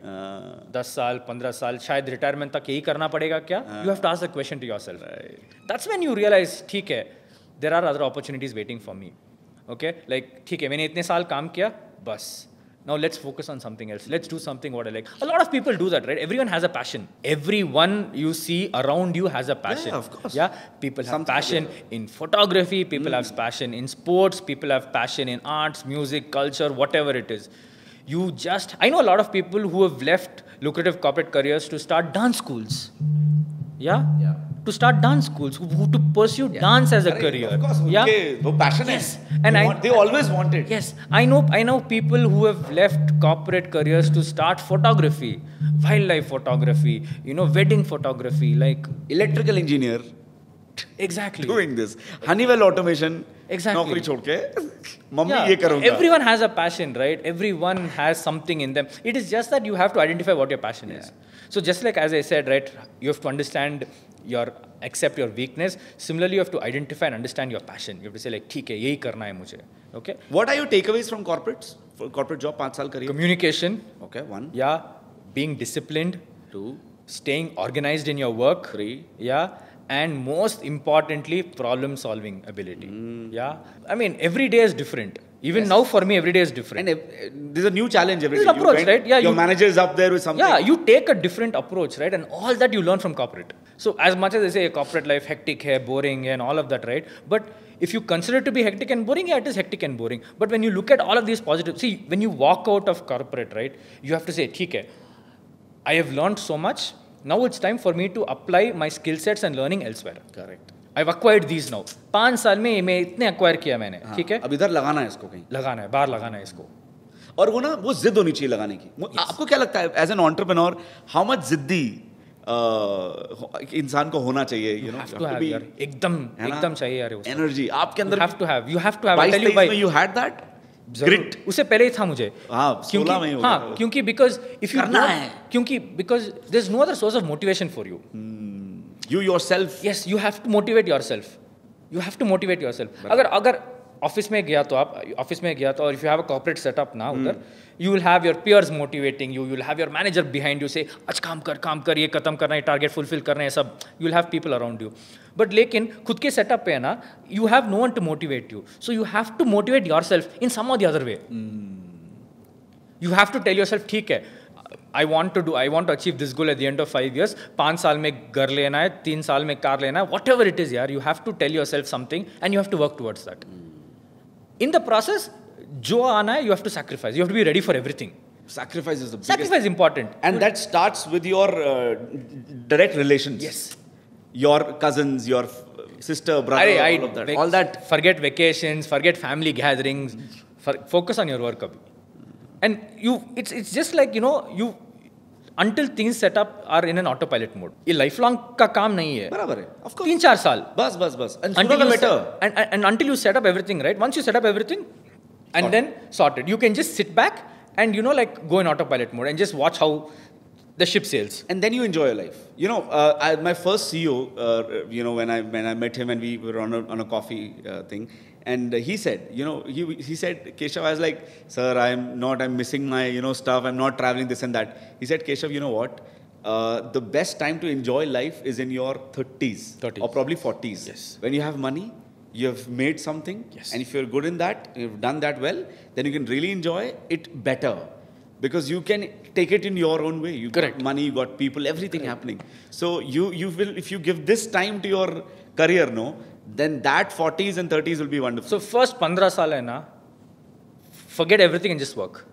10 साल, 15 साल, शायद retirement तक यही करना पड़ेगा क्या? You have to ask the question to yourself. That's when you realize, ठीक है, there are other opportunities waiting for me. Okay, like ठीक है, मैंने इतने साल काम किया, बस. Now let's focus on something else. Let's do something what I like. A lot of people do that, right? Everyone has a passion. Everyone you see around you has a passion. Yeah, of course. Yeah, people have passion in photography. People have passion in sports. People have passion in arts, music, culture, whatever it is. I know a lot of people who have left lucrative corporate careers to start dance schools. Yeah. To start dance schools, who to pursue dance as a career. Of course, वो passion yes. है. And they always wanted. Yes, I know people who have left corporate careers to start photography, wildlife photography, wedding photography, like Electrical engineer. Exactly. Doing this. Honeywell automation. Exactly. नौकरी छोड़ के mummy ये करूँगा. Everyone has a passion, right? Everyone has something in them. It is just that you have to identify what your passion is. So just like as I said, right, you have to understand accept your weakness. Similarly, you have to identify and understand your passion. You have to say like, ठीक है, यही करना है मुझे. Okay. What are your takeaways from corporates? For corporate job, 5 साल करिए. Communication. Okay, 1. Yeah. Being disciplined. 2. Staying organized in your work. 3. Yeah. And most importantly, problem solving ability. Yeah. I mean, every day is different. Even now for me, every day is different. And there's a new challenge every day. There's an approach, right? Yeah. Your manager is up there with something. Yeah, you take a different approach, right? And all that you learn from corporate. So as much as they say corporate life hectic hai, boring hai, and all of that, right? But if you consider it to be hectic and boring, yeah, it is hectic and boring. But when you look at all of these positives, see, when you walk out of corporate, right, you have to say, ठीक है, I have learned so much. Now it's time for me to apply my skill sets and learning elsewhere. Correct. I've acquired these now. 5 साल में मैं इतने acquire किया मैंने, ठीक है? अब इधर लगाना है इसको कहीं. लगाना है, बाहर लगाना है इसको. और वो जिद होनी चाहिए लगाने की. आपको क्या लगता है as an entrepreneur how much जिद्दी इंसान को होना चाहिए? You have to have यार, एकदम चाहिए यार. एनर्जी आपके अंदर. You have to have. I tell you why. You had that. Grit उससे पहले ही था मुझे. क्योंकि बिकॉज इफ यू करना है, क्योंकि because there is no other source of motivation for you. You yourself. Yes, you have to motivate yourself. अगर office में गया तो और if you have a corporate setup ना उधर, you will have your peers motivating you, will have your manager behind you say आज काम कर ये खत्म करना है, टारगेट फुलफिल करना है सब. You will have people around you. But लेकिन खुद के सेटअप पे है ना, you have no one to motivate you. So you have to motivate yourself in some or the other way. You have to tell yourself ठीक है, I want to achieve this goal at the end of 5 years. 5 साल में घर लेना है, 3 साल में car लेना है, whatever it is यार, you have to tell yourself something and you have to work towards that. In the process, जो आना है, you have to sacrifice. You have to be ready for everything. Sacrifice is the biggest. Sacrifice is important. And that starts with your direct relations. Yes. Your cousins, your sister, brother, all of that. All that. Forget vacations, forget family gatherings. Focus on your work abhi. And it's just like, you until things set up are in an autopilot mode. ये lifelong का काम नहीं है. बराबर है. Of course. 3-4 साल. बस. And until you better. And until you set up everything, right? Once you set up everything, and then sorted, you can just sit back and go in autopilot mode and just watch how the ship sails. And then you enjoy your life. My first CEO, when I met him and we were on a coffee thing, and he said, he said, Keshav, I was like, sir, I'm missing my, stuff. I'm not traveling this and that. He said, Keshav, you know what? The best time to enjoy life is in your 30s. Or probably 40s. Yes. When you have money, you have made something. Yes. And if you're good in that, you've done that well, then you can really enjoy it better. Because you can take it in your own way. You got money, you got people, everything happening. So you will, if you give this time to your career, then that 40s and 30s will be wonderful. So first 15 saal hai na, forget everything and just work.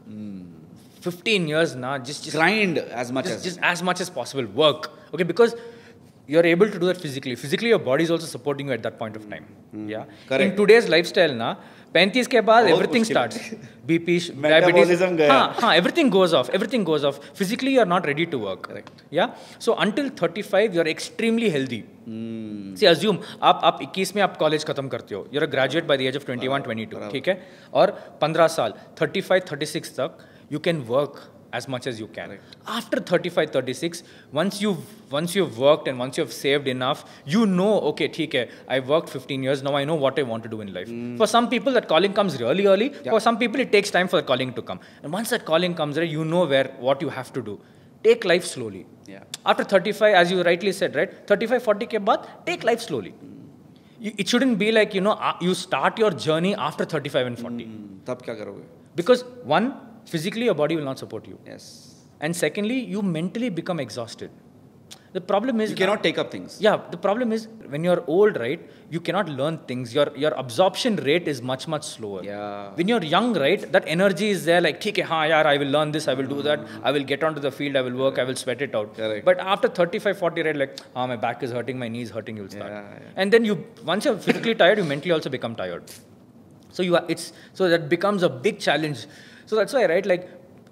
15 years na, just grind as much as possible. Work. Okay, because you're able to do that physically. Physically, your body is also supporting you at that point of time. Yeah. Correct. In today's lifestyle na, 35 के बाद everything starts. BP, diabetes, everything goes off. Physically, you're not ready to work. Correct. Yeah. So until 35, you're extremely healthy. See, assume आप 21 में आप college खत्म करते हो. You're a graduate by the age of 21, 22. ठीक है? और 15 साल, 35, 36 तक, you can work as much as you can. After 35, 36, once you've worked and once you've saved enough, you know, okay, theek hai, I've worked 15 years, now I know what I want to do in life. For some people, that calling comes really early. For some people, it takes time for the calling to come. And once that calling comes, right, you know what you have to do. Take life slowly. After 35, as you rightly said, right, 35, 40 ke baad, take life slowly. It shouldn't be like, you start your journey after 35 and 40. तब क्या करोगे? Because one, physically your body will not support you. Yes. And secondly, you mentally become exhausted. The problem is... You cannot take up things. Yeah, the problem is when you're old, right, you cannot learn things. Your absorption rate is much, much slower. Yeah. When you're young, right, that energy is there like, theek hai, yaar, I will learn this, I will do that, I will get onto the field, I will work, I will sweat it out. Correct. But after 35, 40, right, like, my back is hurting, my knee is hurting, you'll start. And then once you're physically tired, you mentally also become tired. So so that becomes a big challenge. So that's why, right, like,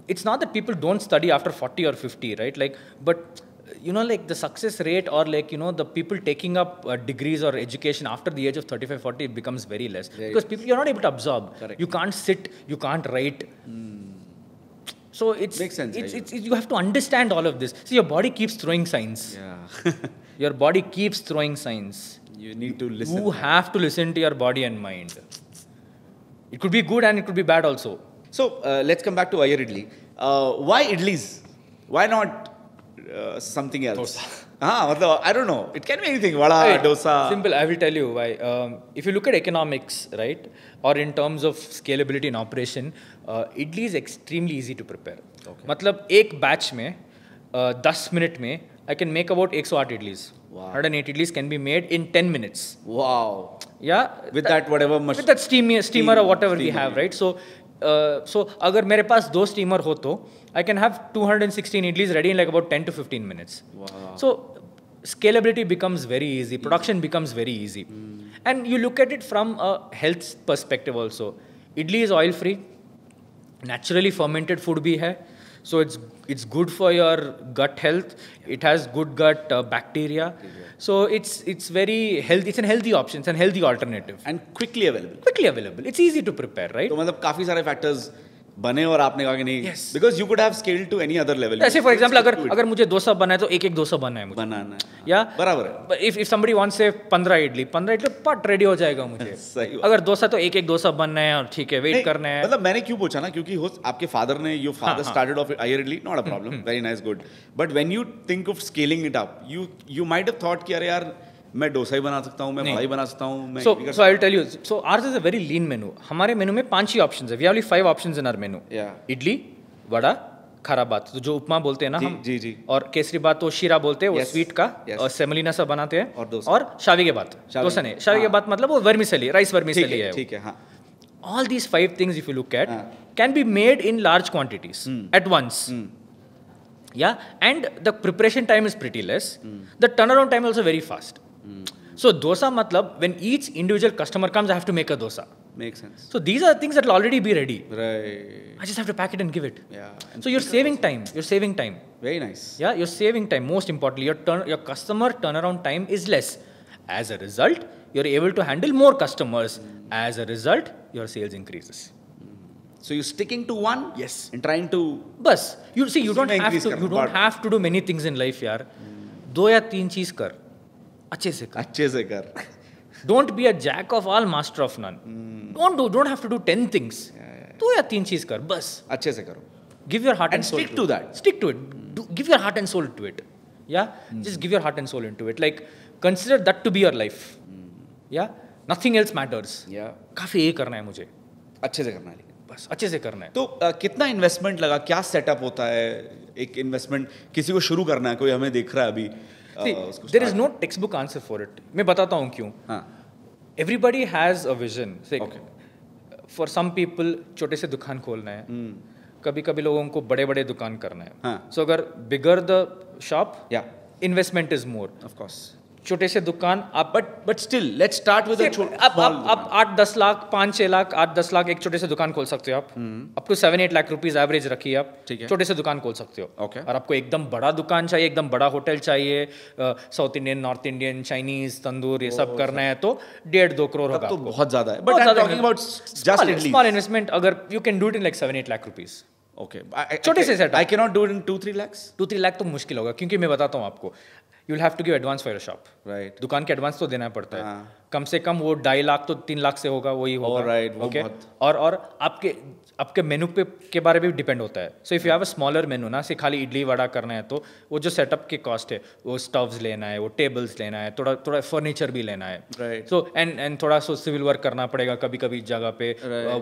it's not that people don't study after 40 or 50, right, like, but like the success rate or like, the people taking up degrees or education after the age of 35, 40, it becomes very less. Because you're not able to absorb. Correct. You can't sit, you can't write. So makes sense. You have to understand all of this. See, your body keeps throwing signs. Yeah. Your body keeps throwing signs. You need to listen. You have to listen to your body and mind. It could be good and it could be bad also. So let's come back to Iyer Idli. Why Idlis? Why not something else? Dosa. I don't know. It can be anything. Vada, dosa. Simple. I will tell you why. If you look at economics, right, or in terms of scalability in operation, idli is extremely easy to prepare. Okay. मतलब एक batch में 10 minute में I can make about 108 idlis. Wow. 108 idlis can be made in 10 minutes. Wow. Yeah. With that whatever machine. With that steamer or whatever we have, right? So अगर मेरे पास 2 steamer हो तो I can have 216 idlis ready in like about 10 to 15 minutes. Wow. So scalability becomes very easy. Production becomes very easy. And you look at it from a health perspective also. Idli is oil free. Naturally fermented food bhi hai. So it's good for your gut health. It has good gut bacteria. So it's very healthy. It's a healthy option. It's a healthy alternative. And quickly available. Quickly available. It's easy to prepare, right? तो मतलब काफी सारे factors बने और आपने कहा कि नहीं. Yes. Because you could have scaled to any other level. ऐसे for example अगर मुझे डोसा बनाए तो एक डोसा बनाए मुझे. बनाना है. या बराबर है. But if somebody wants say 15 idli पट रेडी हो जाएगा मुझे. सही बात. अगर डोसा तो एक डोसा बनना है और ठीक है वेट करना है. मतलब मैंने क्यों पूछा ना क्योंकि आपके फादर ने your father started off Iyer Idli, not a problem, very nice, good. But when you think of scaling it up, you might have thought कि अरे यार मैं डोसा ही बना सकता हूँ, मैं वड़ा ही बना सकता हूँ, मैं. So I will tell you. So ours is a very lean menu. हमारे मेनू में 5 ही options है. We have only 5 options in our menu. Yeah. Idli, vada, खरा बात, तो जो उपमा बोलते हैं ना हम. जी. और केसरी बात तो शीरा बोलते हैं, वो स्वीट का. और सेमोलिना सा बनाते हैं. और शावी के बात. डोसा नहीं. शावी के बात मतलब वो वर्मिसेली, राइस वर्मिसेली है. ठीक है, हाँ. All these 5 things, if you look at, can be made in large quantities at once. Yeah, and the preparation time is pretty less. The turnaround time is also very fast. So dosa matlab, when each individual customer comes, I have to make a dosa. Makes sense. So these are things that will already be ready. Right. I just have to pack it and give it. Yeah. So you're saving time. You're saving time. Very nice. Yeah, you're saving time. Most importantly, your customer turnaround time is less. As a result, you're able to handle more customers. As a result, your sales increases. So you're sticking to one? Yes. And trying to... Bus. You see, you don't have to do many things in life, yaar. 2 या 3 चीज कर. अच्छे से कर. Don't be a jack of all, master of none. Don't have to do 10 things. 2 या 3 चीज कर. बस. अच्छे से करो. Give your heart and soul stick to that. Stick to it. Give your heart and soul to it. Yeah? Just give your heart and soul into it. Like, consider that to be your life. Yeah? Nothing else matters. Yeah. काफी ये करना है मुझे. अच्छे से करना है. बस अच्छे से करना है. तो कितना इन्वेस्टमेंट लगा, क्या सेटअप होता है एक इन्वेस्टमेंट, किसी को शुरू करना है, कोई हमें देख रहा है अभी. There is no textbook answer for it. मैं बताता हूँ क्यों. Everybody has a vision. For some people छोटे से दुकान खोलना है. कभी लोगों को बड़े दुकान करना है. So अगर bigger the shop, investment is more. Of course. छोटे से दुकान आप but still let's start with आप 8-10 लाख 5-6 लाख 8-10 लाख एक छोटे से दुकान खोल सकते हो आप. आपको 7-8 लाख रुपीस एवरेज रखिए आप. छोटे से दुकान खोल सकते हो. और आपको एकदम बड़ा दुकान चाहिए, एकदम बड़ा होटल चाहिए, south Indian, north Indian, Chinese, tandoor, ये सब करना है तो 1.5-2 करोड़ होगा. तो बहुत ज्यादा है. But I'm talking about just small investment. अगर you can do it in like 7-8 lakh rupees. Okay. छोटे से setup. I cannot do it in 2-3 lakhs. 2-3 lakh तो मुश्किल होगा क्योंकि मैं बताता हूँ आपको, you will have to give advance for your shop. Right. दुकान के एडवांस तो देना पड़ता है. हाँ. कम से कम वो 2.5 लाख तो 3 लाख से होगा, वही होगा. Alright, वो Okay? बहुत. और आपके मेनू पे के बारे में भी डिपेंड होता है. So if you have a smaller मेनू ना, से खाली इडली वड़ा करना है तो वो जो सेटअप की कॉस्ट है, वो स्टव्स लेना है, वो टेबल्स लेना है, थोड़ा फर्नीचर भी लेना है. Right. सो एंड थोड़ा सो सिविल वर्क करना पड़ेगा कभी कभी जगह पे,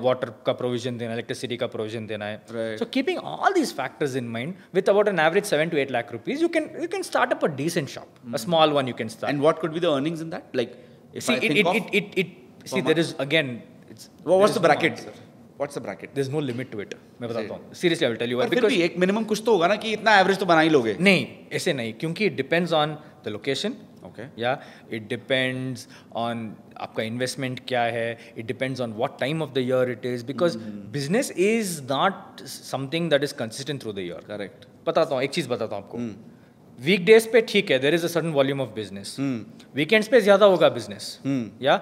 वाटर का प्रोविजन देना, इलेक्ट्रिसिटी का प्रोविजन देना है. Right. So keeping all these factors in mind, with about an average 7 to 8 lakh rupees, you can start up a decent shop, a small one you can start. And what could be the earnings in that? Like, if See, I think there is again. What's the bracket? What's the bracket? There's no limit to it. मैं बताता हूँ. Seriously, I will tell you why. पर फिर भी एक minimum कुछ तो होगा ना कि इतना average तो बना ही लोगे. नहीं, ऐसे नहीं, क्योंकि it depends on the location. Okay. Yeah, it depends on आपका investment क्या है. It depends on what time of the year it is, because business is not something that is consistent through the year. Correct. बताता हूँ, एक चीज़ बताता हूँ आपको. Weekdays पे ठीक है, there is a certain volume of business. Weekends पे ज्यादा होगा बिजनेस. या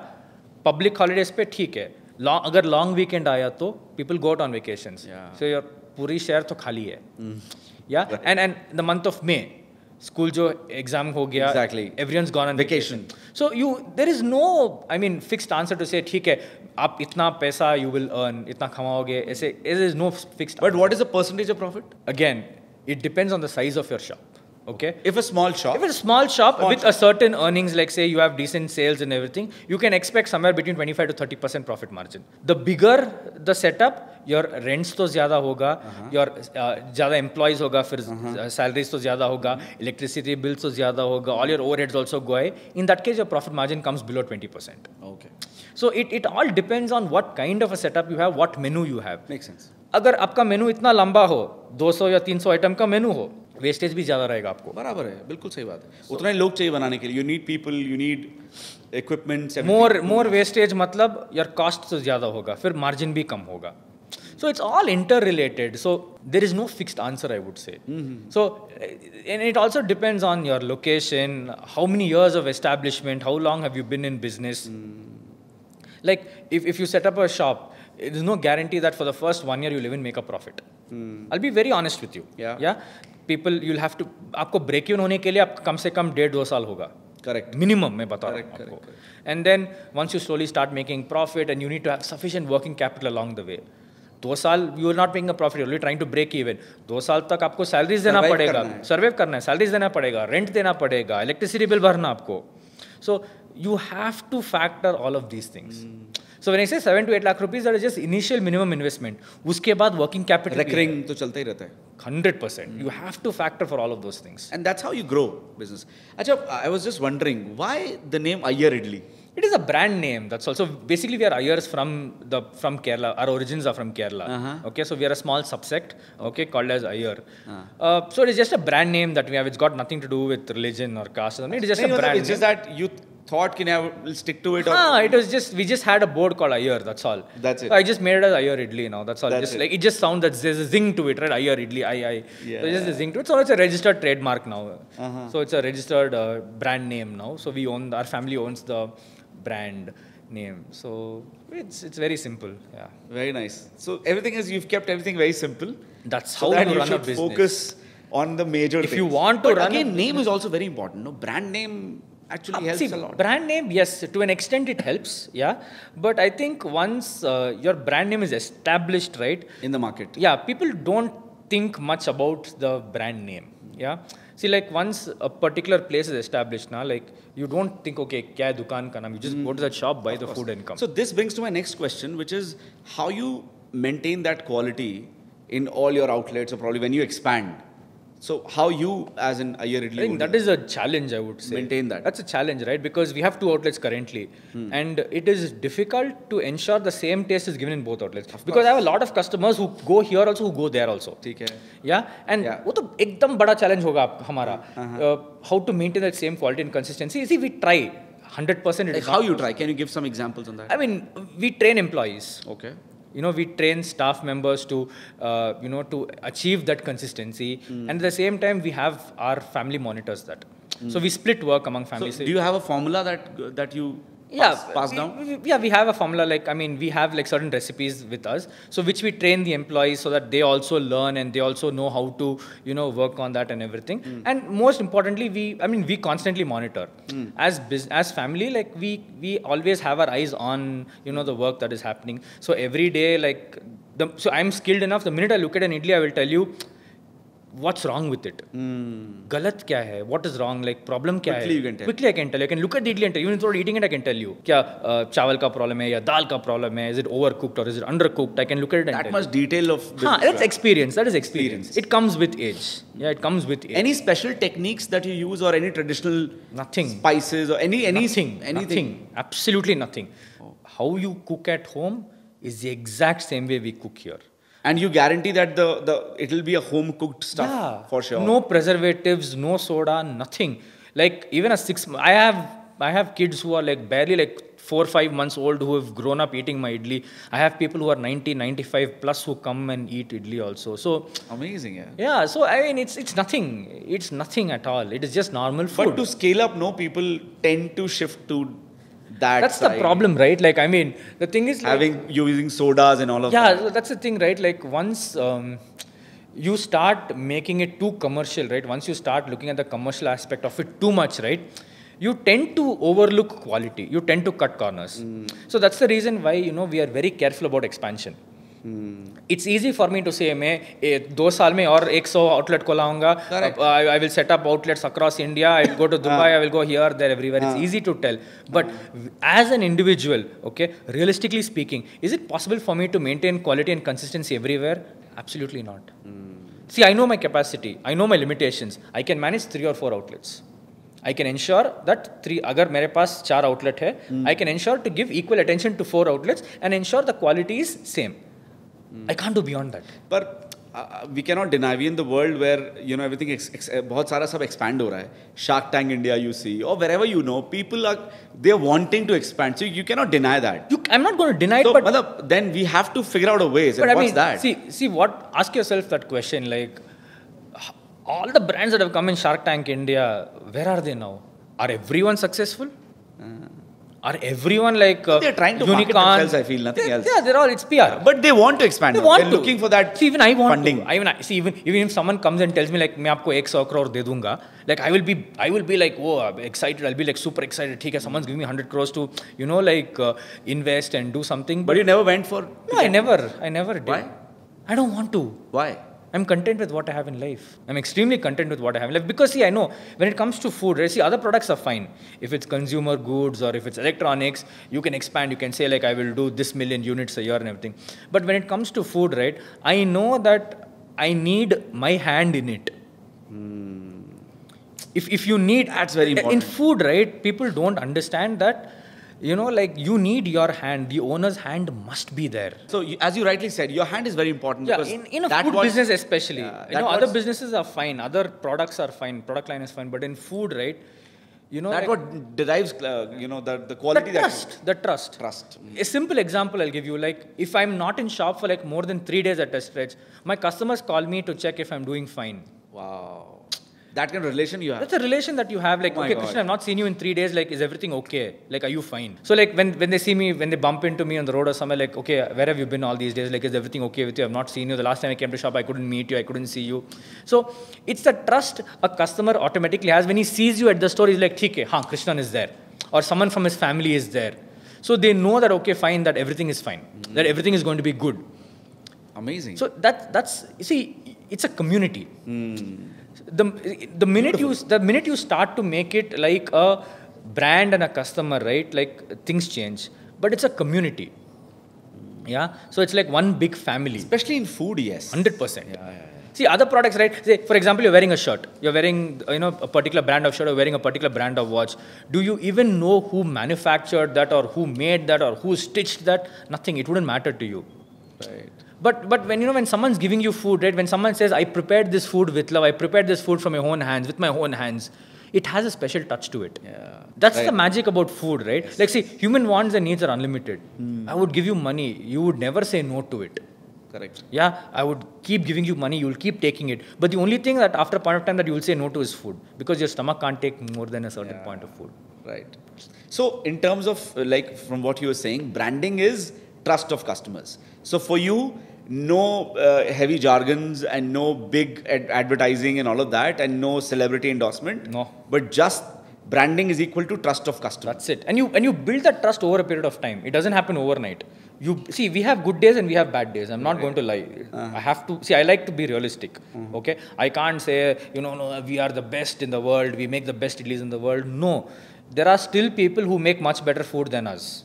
पब्लिक हॉलीडेज पे ठीक है. अगर लॉन्ग वीकेंड आया तो people go out on vacations, so your पूरी शहर तो खाली है. या and the month of May, school जो एग्जाम हो गया, everyone's gone on vacation. So there is no, I mean, fixed answer to say ठीक है आप इतना पैसा you will earn, इतना कमाओगे, ऐसे there is no fixed. But what is the percentage of profit? Again, it depends on the size of your shop. Okay. If a small shop. If it's a small shop with a certain earnings, like say you have decent sales and everything, you can expect somewhere between 25 to 30% profit margin. The bigger the setup, your rents तो ज़्यादा होगा, your ज़्यादा employees होगा, फिर salaries तो ज़्यादा होगा, electricity bills तो ज़्यादा होगा, all your overheads also go high. In that case, your profit margin comes below 20%. Okay. So it all depends on what kind of a setup you have, what menu you have. Makes sense. अगर आपका मेनू इतना लंबा हो, 200 या 300 item का मेनू हो, wastage भी ज़्यादा रहेगा आपको. बराबर है, बिल्कुल सही बात है. उतना ही लोग चाहिए बनाने के लिए. You need people, you need equipment. More wastage मतलब your cost तो ज़्यादा होगा, फिर margin भी कम होगा. So it's all interrelated. So there is no fixed answer, I would say. So and it also depends on your location, how many years of establishment, how long have you been in business. Like if you set up a shop, there is no guarantee that for the first 1 year you'll even make a profit. I'll be very honest with you. Yeah. People, you'll have to, आपको break even होने के लिए आप कम से कम 1.5-2 साल होगा. Correct. Minimum मैं बता रहा हूँ आपको. And then once you slowly start making profit and you need to have sufficient working capital along the way. 2 साल you are not making a profit, you're only trying to break even. 2 साल तक आपको salaries देना पड़ेगा, survive करना है, salaries देना पड़ेगा, rent देना पड़ेगा, electricity bill भरना आपको. So you have to factor all of these things. So when I say 7 to 8 lakh rupees, that is just initial minimum investment. उसके बाद working capital recurring तो चलता ही रहता है. 100%. You have to factor for all of those things. And that's how you grow business. अच्छा, I was just wondering, why the name Iyer Idli? It is a brand name. That's also basically we are Iyers from Kerala. Our origins are from Kerala. Okay, so we are a small subsect. Okay, called as Iyer. So it is just a brand name that we have. It's got nothing to do with religion or caste. It is just a brand. It's just that you thought we'll stick to it. It was just we just had a board called Iyer. That's all. That's it. So I just made it as Iyer Idli now. That's all. That's just it. Like it just sounds that there's a zing to it, right? Iyer Idli, I. Yeah. So just a zing to it. So it's a registered trademark now. So it's a registered brand name now. So we own. Our family owns the brand name. So it's very simple. Yeah. Very nice. So everything is, you've kept everything very simple. That's how you run a business. Focus on the major things. If you want to run again, name is also very important. No, brand name actually helps a lot. Brand name, yes, to an extent it helps, yeah. But I think once your brand name is established, right? In the market. Yeah, people don't think much about the brand name, yeah. See, like once a particular place is established now, like you don't think, okay, kya hai dukaan ka naam? You just go to that shop, buy the food and come. So this brings to my next question, which is how you maintain that quality in all your outlets, or probably when you expand. So how you, as an Iyer Idli, I think that is a challenge, I would say. Maintain that. That's a challenge, right? Because we have 2 outlets currently. And it is difficult to ensure the same taste is given in both outlets. Because I have a lot of customers who go here also, who go there also. ठीक है. Yeah? And वो तो एकदम बड़ा challenge होगा हमारा. How to maintain that same quality and consistency. See, we try. 100%. Like how you try? Can you give some examples on that? I mean, we train employees. Okay. You know, we train staff members to, to achieve that consistency. And at the same time, we have our family monitors that. So we split work among families. So do you have a formula that you pass down? We have a formula. Like, I mean, we have like certain recipes with us, so which we train the employees so that they also learn and they also know how to, work on that and everything. And most importantly, we constantly monitor. As family, like we always have our eyes on, the work that is happening. So every day, like, so I'm skilled enough. The minute I look at an idli, I will tell you what's wrong with it. Galat kya hai? What is wrong? Like, problem kya Quickly hai? you can tell. Quickly I can tell you. I can look at the idli and tell you. Even without eating it, I can tell you. Kya chawal ka problem hai ya dal ka problem hai? Is it overcooked or is it undercooked? I can look at it and That tell much detail of you. That's experience. That is experience. It comes with age. Yeah, it comes with age. Any special techniques that you use or any traditional Nothing. spices or anything? Nothing. Absolutely nothing. How you cook at home is the exact same way we cook here. And you guarantee that it will be a home cooked stuff for sure. No preservatives, no soda, nothing. Like, even I have kids who are like barely like 4 or 5 months old who have grown up eating my idli. I have people who are 90, 95 plus who come and eat idli also. So amazing, yeah. Yeah, so I mean, it's nothing. It's nothing at all. It is just normal food. But to scale up, no, people tend to shift to that's the problem, right? Like, I mean, the thing is, like, using sodas and all of that. Yeah, so that's the thing, right? Like, once you start making it too commercial, right? Once you start looking at the commercial aspect of it too much, right? You tend to overlook quality. You tend to cut corners. So that's the reason why, we are very careful about expansion. It's easy for me to say, मैं 2 साल में और 100 outlet खोलाऊंगा. I will set up outlets across India. I will go to Dubai. I will go here, there, everywhere. It's easy to tell. But as an individual, okay, realistically speaking, is it possible for me to maintain quality and consistency everywhere? Absolutely not. See, I know my capacity. I know my limitations. I can manage 3 or 4 outlets. I can ensure that अगर मेरे पास 4 outlet है, I can ensure to give equal attention to 4 outlets and ensure the quality is same. I can't do beyond that. But we cannot deny, we in the world where, everything बहुत सारा सब expand हो रहा है. Shark Tank India you see, or wherever people they're wanting to expand. So you cannot deny that. I'm not going to deny it, but then we have to figure out a way. But what's that? See ask yourself that question, like, all the brands that have come in Shark Tank India, where are they now? Are everyone successful? Are everyone like they're trying to market themselves, I feel, nothing else. Yeah, they're all, it's PR. But they want to expand. They're looking for that even I want funding. Even if someone comes and tells me like, मैं आपको 100 crore दे दूँगा, like I will be like, oh, I'm excited. I'll be like super excited. ठीक है, someone's giving me 100 crores to, invest and do something. But you never went for? No, I never did. Why? I don't want to. Why? I'm content with what I have in life. I'm extremely content with what I have in life. Because, see, I know when it comes to food, right, see, other products are fine. If it's consumer goods or if it's electronics, you can expand. You can say, like, I will do this million units a year and everything. But when it comes to food, right, I know that I need my hand in it. If you need... That's very important. In food, right, people don't understand that, you need your hand. The owner's hand must be there. So, as you rightly said, your hand is very important. Yeah, in a food business especially. Other businesses are fine. Other products are fine. Product line is fine. But in food, right, that's what derives, the quality. The trust. A simple example I'll give you. Like, if I'm not in shop for like more than 3 days at a stretch, my customers call me to check if I'm doing fine. Wow. That kind of relation you have. That's a relation that you have. Like, okay, Krishnan, I've not seen you in 3 days. Like, is everything okay? Like, are you fine? So, like, when they see me, when they bump into me on the road or somewhere, like, okay, where have you been all these days? Like, is everything okay with you? I've not seen you. The last time I came to shop, I couldn't meet you. I couldn't see you. So, it's the trust a customer automatically has. When he sees you at the store, he's like, okay, Krishnan is there. Or someone from his family is there. So, they know that, okay, fine, that everything is fine. That everything is going to be good. Amazing. So, that's see, it's a community. The minute you start to make it like a brand and a customer, right? Like, things change. But it's a community. Yeah. So it's like one big family. Especially in food, yes. 100%. Yeah. See, other products, right? Say, for example, you're wearing a shirt. You're wearing, a particular brand of shirt or wearing a particular brand of watch. Do you even know who manufactured that or who made that or who stitched that? Nothing. It wouldn't matter to you. Right. But when someone's giving you food, right? When someone says, I prepared this food with love, I prepared this food from my own hands, with my own hands, it has a special touch to it. Yeah. That's the magic about food, right? Yes. Like, see, human wants and needs are unlimited. I would give you money. You would never say no to it. Correct. Yeah, I would keep giving you money, you'll keep taking it. But the only thing that after a point of time that you will say no to is food, because your stomach can't take more than a certain point of food. Right. So in terms of like from what you were saying, branding is trust of customers. So for you, no heavy jargons and no big advertising and all of that, and no celebrity endorsement. No. But just branding is equal to trust of customers. That's it. And you build that trust over a period of time. It doesn't happen overnight. You see, we have good days and we have bad days. I'm not going to lie. I have to see. I like to be realistic. Okay, I can't say no, we are the best in the world. We make the best idlis in the world. No, there are still people who make much better food than us.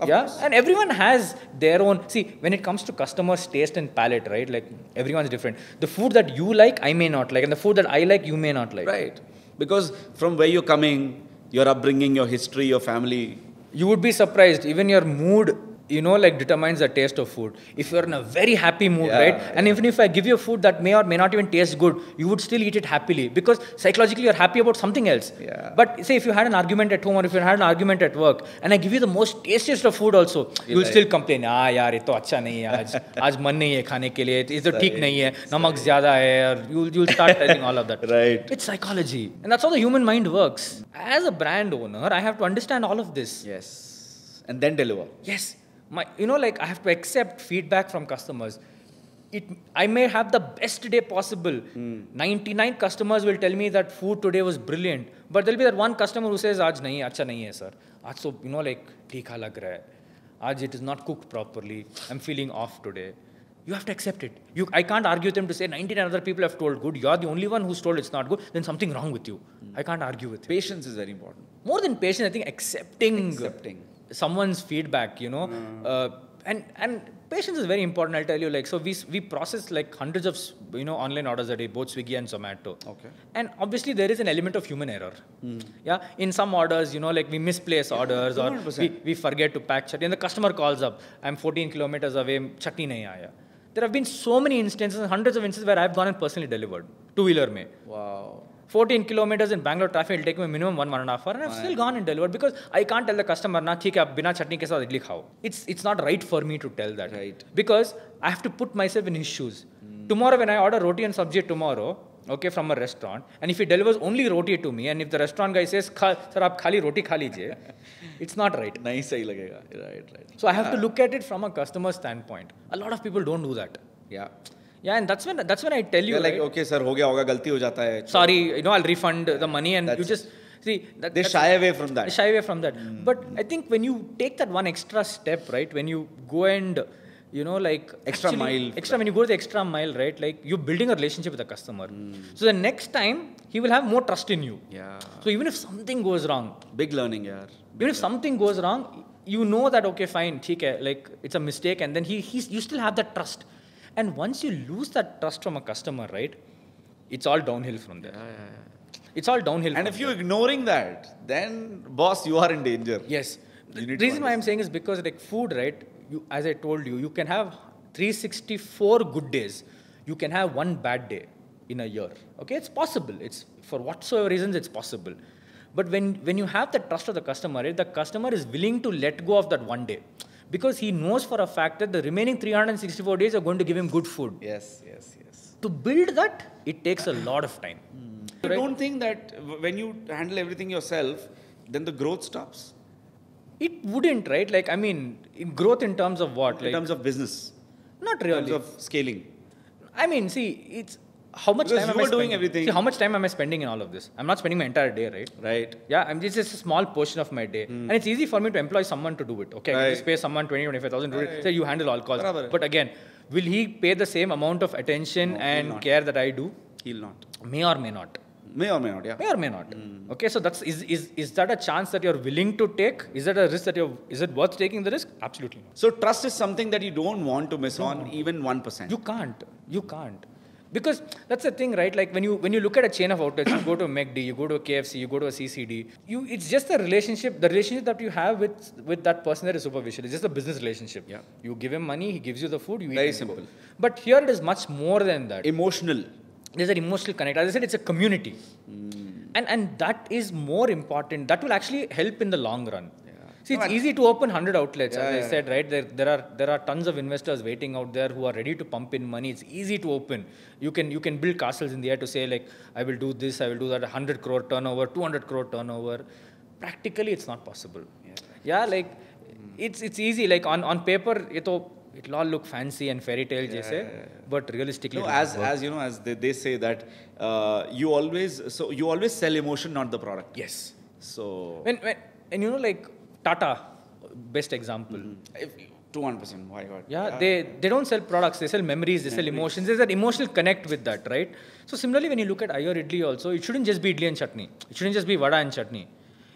Yeah, and everyone has their own. See, when it comes to customers' taste and palate, right? Like everyone's different. The food that you like, I may not like, and the food that I like, you may not like. Right. Because from where you're coming, your upbringing, your history, your family. You would be surprised. Even your mood, like determines the taste of food. If you're in a very happy mood, right? And even if I give you a food that may or may not even taste good, you would still eat it happily because psychologically you're happy about something else. Yeah. But say if you had an argument at home or if you had an argument at work and I give you the most tastiest of food also, you'll still complain, yaar, ye to acha nahi hai, aaj man nahi hai khane ke liye, ye to theek nahi hai, namak zyada hai, or you'll start telling all of that. Right. It's psychology. And that's how the human mind works. As a brand owner, I have to understand all of this. Yes. And then deliver. Yes. I have to accept feedback from customers. I may have the best day possible. 99 customers will tell me that food today was brilliant. But there'll be that one customer who says, aaj nahi, acha nahi hai, sir. Aaj so, tikha lag raha hai. Aaj it is not cooked properly. I'm feeling off today. You have to accept it. I can't argue with them to say 99 other people have told good. You're the only one who's told it's not good. Then something wrong with you. I can't argue with you. Patience is very important. More than patience, I think accepting someone's feedback, and patience is very important. I'll tell you, so we process like hundreds of online orders a day, both Swiggy and Zomato. Okay. And obviously there is an element of human error. Yeah, in some orders, we misplace orders 100%. Or we forget to pack chutney, and the customer calls up, I'm 14 kilometers away, chutney nahi aaya. There have been so many instances, hundreds of instances where I've gone and personally delivered two-wheeler mein. Wow. 14 kilometers in Bangalore traffic will take me minimum 1.5 hours, and I've still gone and delivered because I can't tell the customer, na, theek hai, aap bina chutney ke saath idli khao. It's not right for me to tell that. Right. Because I have to put myself in his shoes. Tomorrow when I order roti and sabji tomorrow, okay, from a restaurant, and if he delivers only roti to me, and if the restaurant guy says, sir, aap khali roti kha lijiye, it's not right. Nice sahi lagega. Right. So I have to look at it from a customer standpoint. A lot of people don't do that. Yeah. Yeah, and that's when I tell you, they're like, okay, sir, ho gaya hoga, galti ho jata hai. Sorry, I'll refund the money, and you just see that they shy away from that. They shy away from that. But I think when you take that one extra step, right? When you go and extra mile. When you go the extra mile, right? Like you're building a relationship with the customer. So the next time he will have more trust in you. Yeah. So even if something goes wrong, big learning, yaar. Even if something goes wrong, you know that okay, fine, theek hai, like it's a mistake, and then you still have that trust. And once you lose that trust from a customer, right, it's all downhill from there. Yeah. It's all downhill. And if you're ignoring that, then boss, you are in danger. Yes. The reason why I'm saying is because like food, right, as I told you, you can have 364 good days. You can have one bad day in a year. Okay, it's possible. It's for whatsoever reasons, it's possible. But when you have the trust of the customer, right, the customer is willing to let go of that one day. Because he knows for a fact that the remaining 364 days are going to give him good food. Yes. To build that, it takes a lot of time. You don't think that when you handle everything yourself, then the growth stops? It wouldn't, right? Like, I mean, growth in terms of what? In terms of business. Not really. In terms of scaling. I mean, see, it's... How much time am I spending? Doing everything. See, how much time am I spending in all of this? I'm not spending my entire day, right? Right. Yeah, it's just a small portion of my day. And it's easy for me to employ someone to do it. Okay, I just pay someone 25,000 to do it. Say, you handle all calls. But again, will he pay the same amount of attention and care that I do? He'll not. May or may not. May or may not, yeah. May or may not. Okay, so is that a chance that you're willing to take? Is that a risk that is it worth taking the risk? Absolutely not. So trust is something that you don't want to miss on even 1%. You can't. Because that's the thing, right? Like when you look at a chain of outlets, you go to a McD, you go to a KFC, you go to a CCD, it's just the relationship that you have with that person that is superficial. It's just a business relationship. Yeah. You give him money, he gives you the food, you eat. Very simple. But here it is much more than that. Emotional. There's an emotional connect. As I said, it's a community. And that is more important. That will actually help in the long run. Yeah. See, it's easy to open 100 outlets, as I said, right? There are tons of investors waiting out there who are ready to pump in money. It's easy to open. You can build castles in the air to say like, I will do this, I will do that, 100 crore turnover, 200 crore turnover. Practically, it's not possible. Yeah, like it's easy. Like on paper, it'll all look fancy and fairy tale, but realistically, no, as you know, as they say that you always sell emotion, not the product. Yes. So and you know, like Tata, best example. 200%. Why God? Yeah, they don't sell products. They sell memories. They sell emotions. There's that emotional connect with that, right? So similarly, when you look at Ayur Idli also, it shouldn't just be idli and chutney. It shouldn't just be vada and chutney.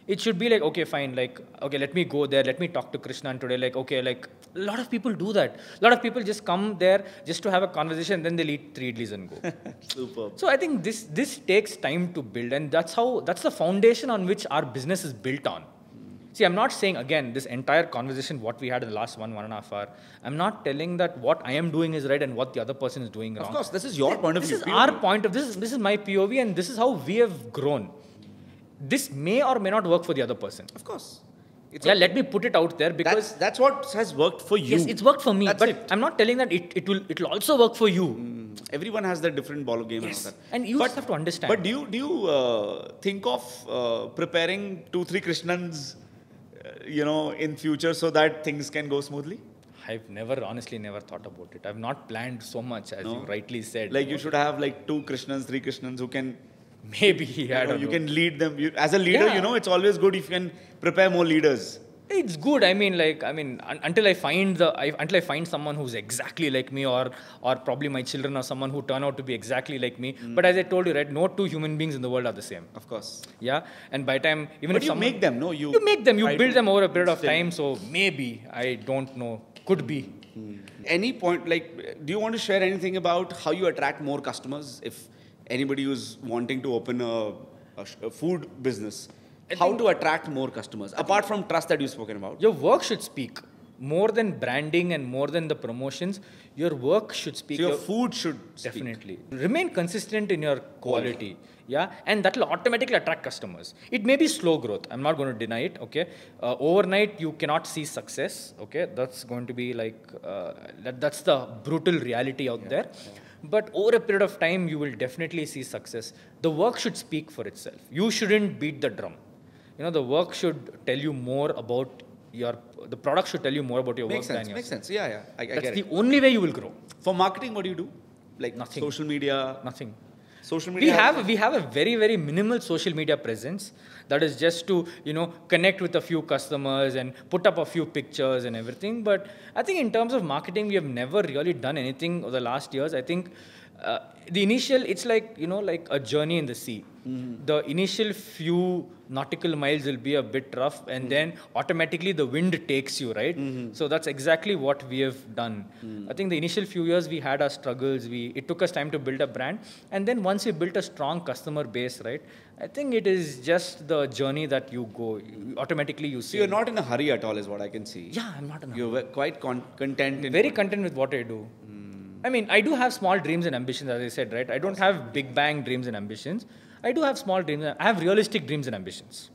It should be like, okay, fine, like, okay, let me go there, let me talk to Krishnan today, like, okay, like, a lot of people do that. A lot of people just come there just to have a conversation, then they'll eat 3 idlis and go. Superb. So I think this takes time to build, and that's the foundation on which our business is built on. See, I'm not saying, again, this entire conversation, what we had in the last 1.5 hours, I'm not telling that what I am doing is right and what the other person is doing wrong. Of course, this is your point of view. This is our point of, this is my POV, and this is how we have grown. This may or may not work for the other person. Of course. Let me put it out there because that's what has worked for you. Yes, it's worked for me. That's but it. I'm not telling that it'll also work for you. Everyone has their different ball game. Yes. And all that. And you just have to understand. But do you think of preparing 2-3 Krishnans, in future so that things can go smoothly? I've honestly never thought about it. I've not planned so much, as you rightly said. Like you should have like 2 Krishnans, 3 Krishnans who can. Maybe, I don't know. You can lead them. As a leader, it's always good if you can prepare more leaders. It's good. Until I find someone who's exactly like me, or probably my children or someone who turn out to be exactly like me. But as I told you, right, no 2 human beings in the world are the same. Of course. Yeah. And by time, even but if you make them, no? You make them. You build them over a period of time. So maybe, I don't know. Could be. Any point, like, do you want to share anything about how you attract more customers? If anybody who's wanting to open a food business, how to attract more customers, apart from trust that you've spoken about? Your work should speak. More than branding and more than the promotions, your work should speak. So your food should definitely speak. Remain consistent in your quality. Yeah, and that will automatically attract customers. It may be slow growth. I'm not going to deny it. Okay, overnight you cannot see success. Okay, that's going to be like that's the brutal reality out there. Yeah. But over a period of time, you will definitely see success. The work should speak for itself. You shouldn't beat the drum. The work should tell you more about the product should tell you more about your work than yourself. Makes sense. Yeah. I get it. That's the only way you will grow. For marketing, what do you do? Like nothing. Social media? Nothing. Social media? We have a very, very minimal social media presence that is just to, connect with a few customers and put up a few pictures and everything. But I think in terms of marketing, we have never really done anything over the last years. I think the initial, it's like, like a journey in the sea. The initial few nautical miles will be a bit rough, and then automatically the wind takes you, right? So that's exactly what we have done. I think the initial few years we had our struggles. It took us time to build a brand, and then once we built a strong customer base, right? I think it is just the journey that you go. Automatically you see. So you're not in a hurry at all, is what I can see. Yeah, I'm not in a hurry. You're quite content. Very content with what I do. I do have small dreams and ambitions, as I said, right? I don't have big bang dreams and ambitions. I do have small dreams. I have realistic dreams and ambitions.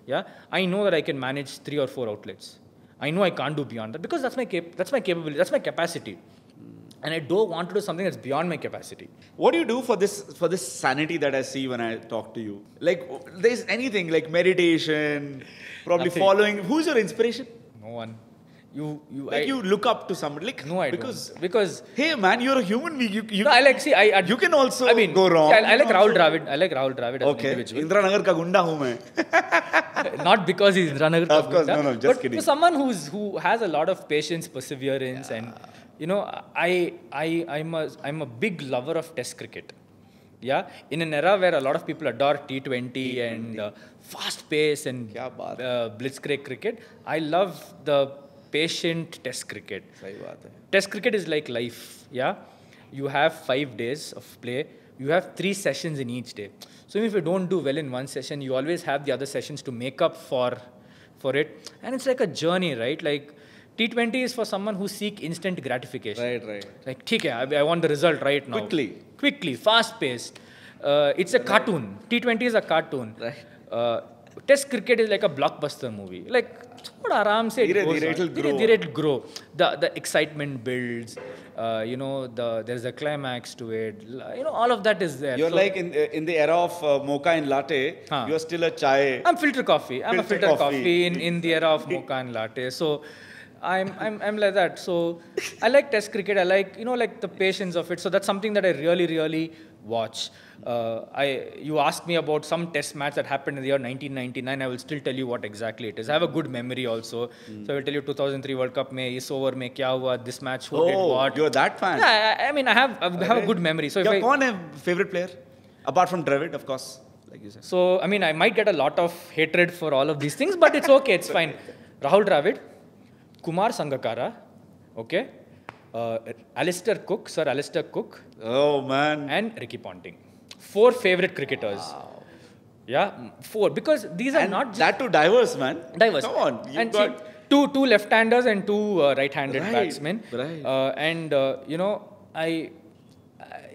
Yeah, I know that I can manage 3 or 4 outlets. I know I can't do beyond that because that's my capability, that's my capacity, and I don't want to do something that's beyond my capacity. What do you do for this sanity that I see when I talk to you? Like, there's anything like meditation, probably Nothing. following. Who's your inspiration? No one. You look up to somebody. Like, no, I don't. Because hey man, you're a human being. No, you can also go wrong. See, I like Rahul Dravid. I like Rahul Dravid as an individual. Indranagar ka gunda hu main. Not because he's Indranagar ka Of course, gunda, no, just but kidding. For someone who has a lot of patience, perseverance, and I'm a big lover of Test cricket. Yeah, in an era where a lot of people adore T20 and fast pace and blitzkrieg cricket, I love the patient Test cricket. Sahi baat hai. Test cricket is like life. Yeah, you have 5 days of play. You have 3 sessions in each day. So even if you don't do well in one session, you always have the other sessions to make up for it. And it's like a journey, right? Like T20 is for someone who seek instant gratification. Right. Like, ठीक है, I want the result right now. Quickly, fast-paced. It's a cartoon. T20 is a cartoon. Right. Test cricket is like a blockbuster movie. Like, थोड़ा आराम से धीरे it'll grow. The excitement builds. There's a climax to it. All of that is there. You're like in the era of mocha and latte. You're still a chai. I'm filter coffee. I'm a filter coffee in the era of mocha and latte. So I'm like that. So I like Test cricket. I like like the patience of it. So that's something that I really watch. You asked me about some Test match that happened in the year 1999. I will still tell you what exactly it is. I have a good memory also. So I will tell you 2003 World Cup mein is over mein kya hua, this match who did what. You're that fan. Yeah, I mean I have a good memory. So Your favorite player apart from Dravid, of course, like you said. So I mean I might get a lot of hatred for all of these things, but it's okay. It's fine. Rahul Dravid, Kumar Sangakkara, okay, Sir Alistair Cook. Oh man. And Ricky Ponting. 4 favorite cricketers. Wow. Yeah, 4. Because these are not just... That too diverse, man. Diverse. Come on. And got... see, two left-handers and 2 right-handed batsmen. Right.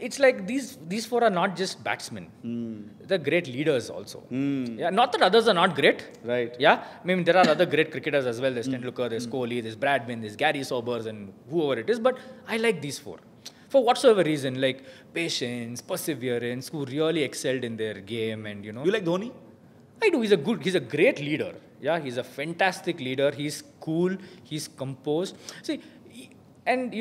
It's like these 4 are not just batsmen. They're great leaders also. Yeah, not that others are not great. Right. Yeah, I mean there are other great cricketers as well. There's Tendulkar, there's Kohli, there's Bradman, there's Gary Sobers, and whoever it is. But I like these 4. For whatsoever reason, like patience, perseverance, who really excelled in their game, and You like Dhoni? I do. He's a great leader. Yeah, he's a fantastic leader. He's cool. He's composed. See, and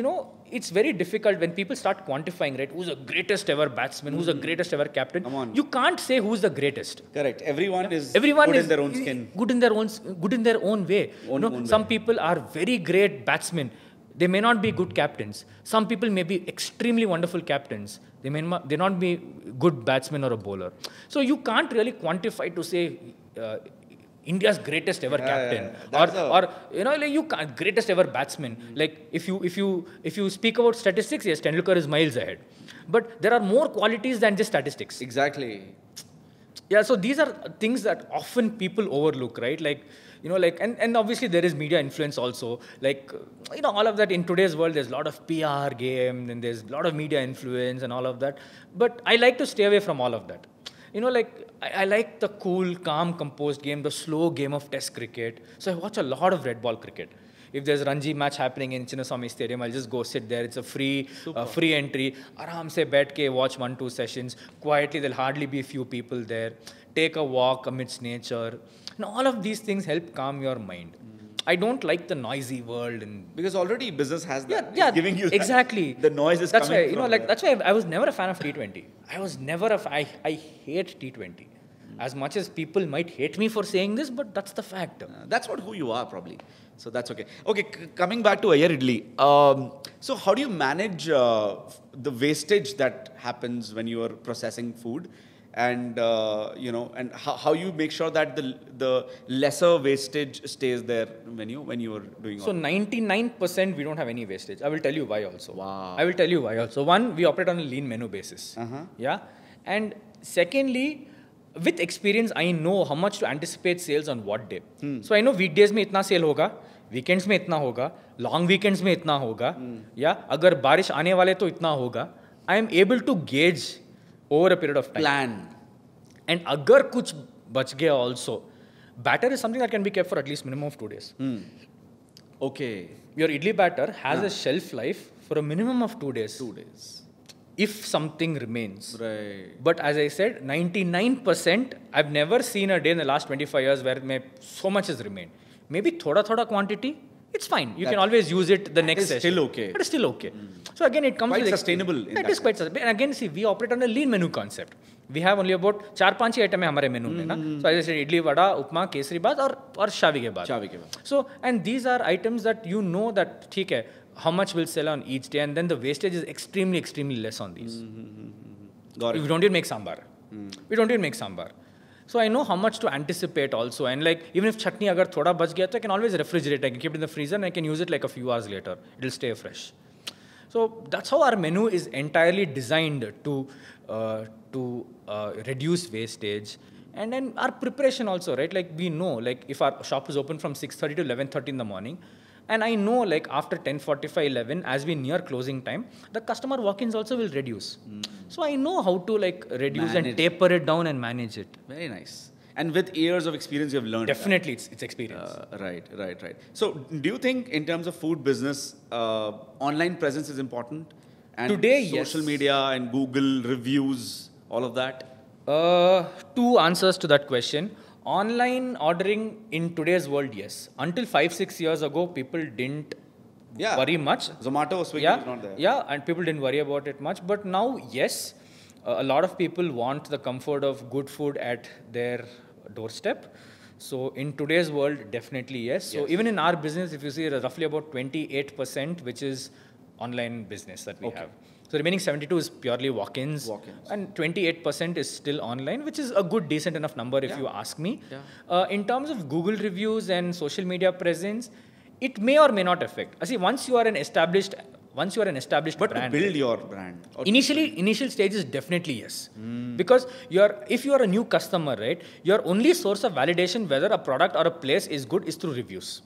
it's very difficult when people start quantifying, right? Who's the greatest ever batsman? Who's the greatest ever captain? Come on. You can't say who's the greatest. Correct. Everyone is good in their own skin. Good in their own way. Some people are very great batsmen. They may not be good captains. Some people may be extremely wonderful captains. They may not be good batsmen or a bowler. So you can't really quantify to say India's greatest ever captain or you can't, greatest ever batsman. Like if you speak about statistics, yes, Tendulkar is miles ahead. But there are more qualities than just statistics. Exactly. Yeah, so these are things that often people overlook, right? Like, and obviously there is media influence also. Like, all of that in today's world, there's a lot of PR game and there's a lot of media influence and all of that. But I like to stay away from all of that. I like the cool, calm, composed game, the slow game of Test cricket. So I watch a lot of red ball cricket. If there's a Ranji match happening in Chinnaswamy Stadium, I'll just go sit there. It's a free entry. Aram se baith ke watch 1-2 sessions. Quietly, there'll hardly be a few people there. Take a walk amidst nature. And all of these things help calm your mind. I don't like the noisy world, because already business has that. Yeah, giving you exactly. The noise is coming from that's why I was never a fan of T20. I hate T20. As much as people might hate me for saying this, but that's the fact. That's who you are, probably. So that's okay. Okay, coming back to Ayer Idli. So how do you manage the wastage that happens when you are processing food? And and how you make sure that the lesser wastage stays there when you are doing. So 99% we don't have any wastage. I will tell you why also. Wow. I will tell you why also. One, we operate on a lean menu basis. Yeah, and secondly, with experience, I know how much to anticipate sales on what day. So I know weekdays में इतना sale होगा, weekends में इतना होगा, long weekends में इतना होगा, या अगर बारिश आने वाले तो इतना होगा. I am able to gauge over a period of time. Plan. And agar kuch bach gaya also, batter is something that can be kept for at least minimum of 2 days. Okay. Your idli batter has a shelf life for a minimum of 2 days. 2 days. If something remains. Right. But as I said, 99%, I've never seen a day in the last 25 years where so much has remained. Maybe thoda quantity, it's fine. You can always use it the next session. Still okay. But it's still okay. So again, it comes quite with sustainable. It is quite sustainable. And again, see, we operate on a lean menu concept. We have only about 4-5 items in our menu. So as I said, idli, vada, upma, kesari baat or shavi ke baat. So, and these are items that that theek hai, how much will sell on each day, and then the wastage is extremely less on these. Got it. We don't even make sambar. So I know how much to anticipate also, and like even if chutney agar thoda bach gaya, I can always refrigerate. I can keep it in the freezer and I can use it like a few hours later. It'll stay fresh. So that's how our menu is entirely designed to reduce wastage. And then our preparation also, right? Like we know, like if our shop is open from 6:30 to 11:30 in the morning, and I know like after 10:45, 11, as we near closing time, the customer walk-ins also will reduce. So I know how to like reduce and taper it down and manage it. Very nice. And with years of experience, you've learned Definitely, it's experience. Right. So, do you think in terms of food business, online presence is important? And Today, social yes. media and Google reviews, all of that? Two answers to that question. Online ordering in today's world, yes. Until 5-6 years ago, people didn't worry much. Zomato, Swiggy is not there. Yeah, and people didn't worry about it much. But now, yes, a lot of people want the comfort of good food at their doorstep. So in today's world, definitely yes. So even in our business, if you see roughly about 28%, which is online business that we have. So remaining 72 is purely walk-ins. And 28% is still online, which is a good, decent enough number if you ask me. In terms of Google reviews and social media presence, it may or may not affect. See, once you are an established but brand, to build your brand. Initial stages, definitely yes. Because if you are a new customer, right, your only source of validation whether a product or a place is good is through reviews.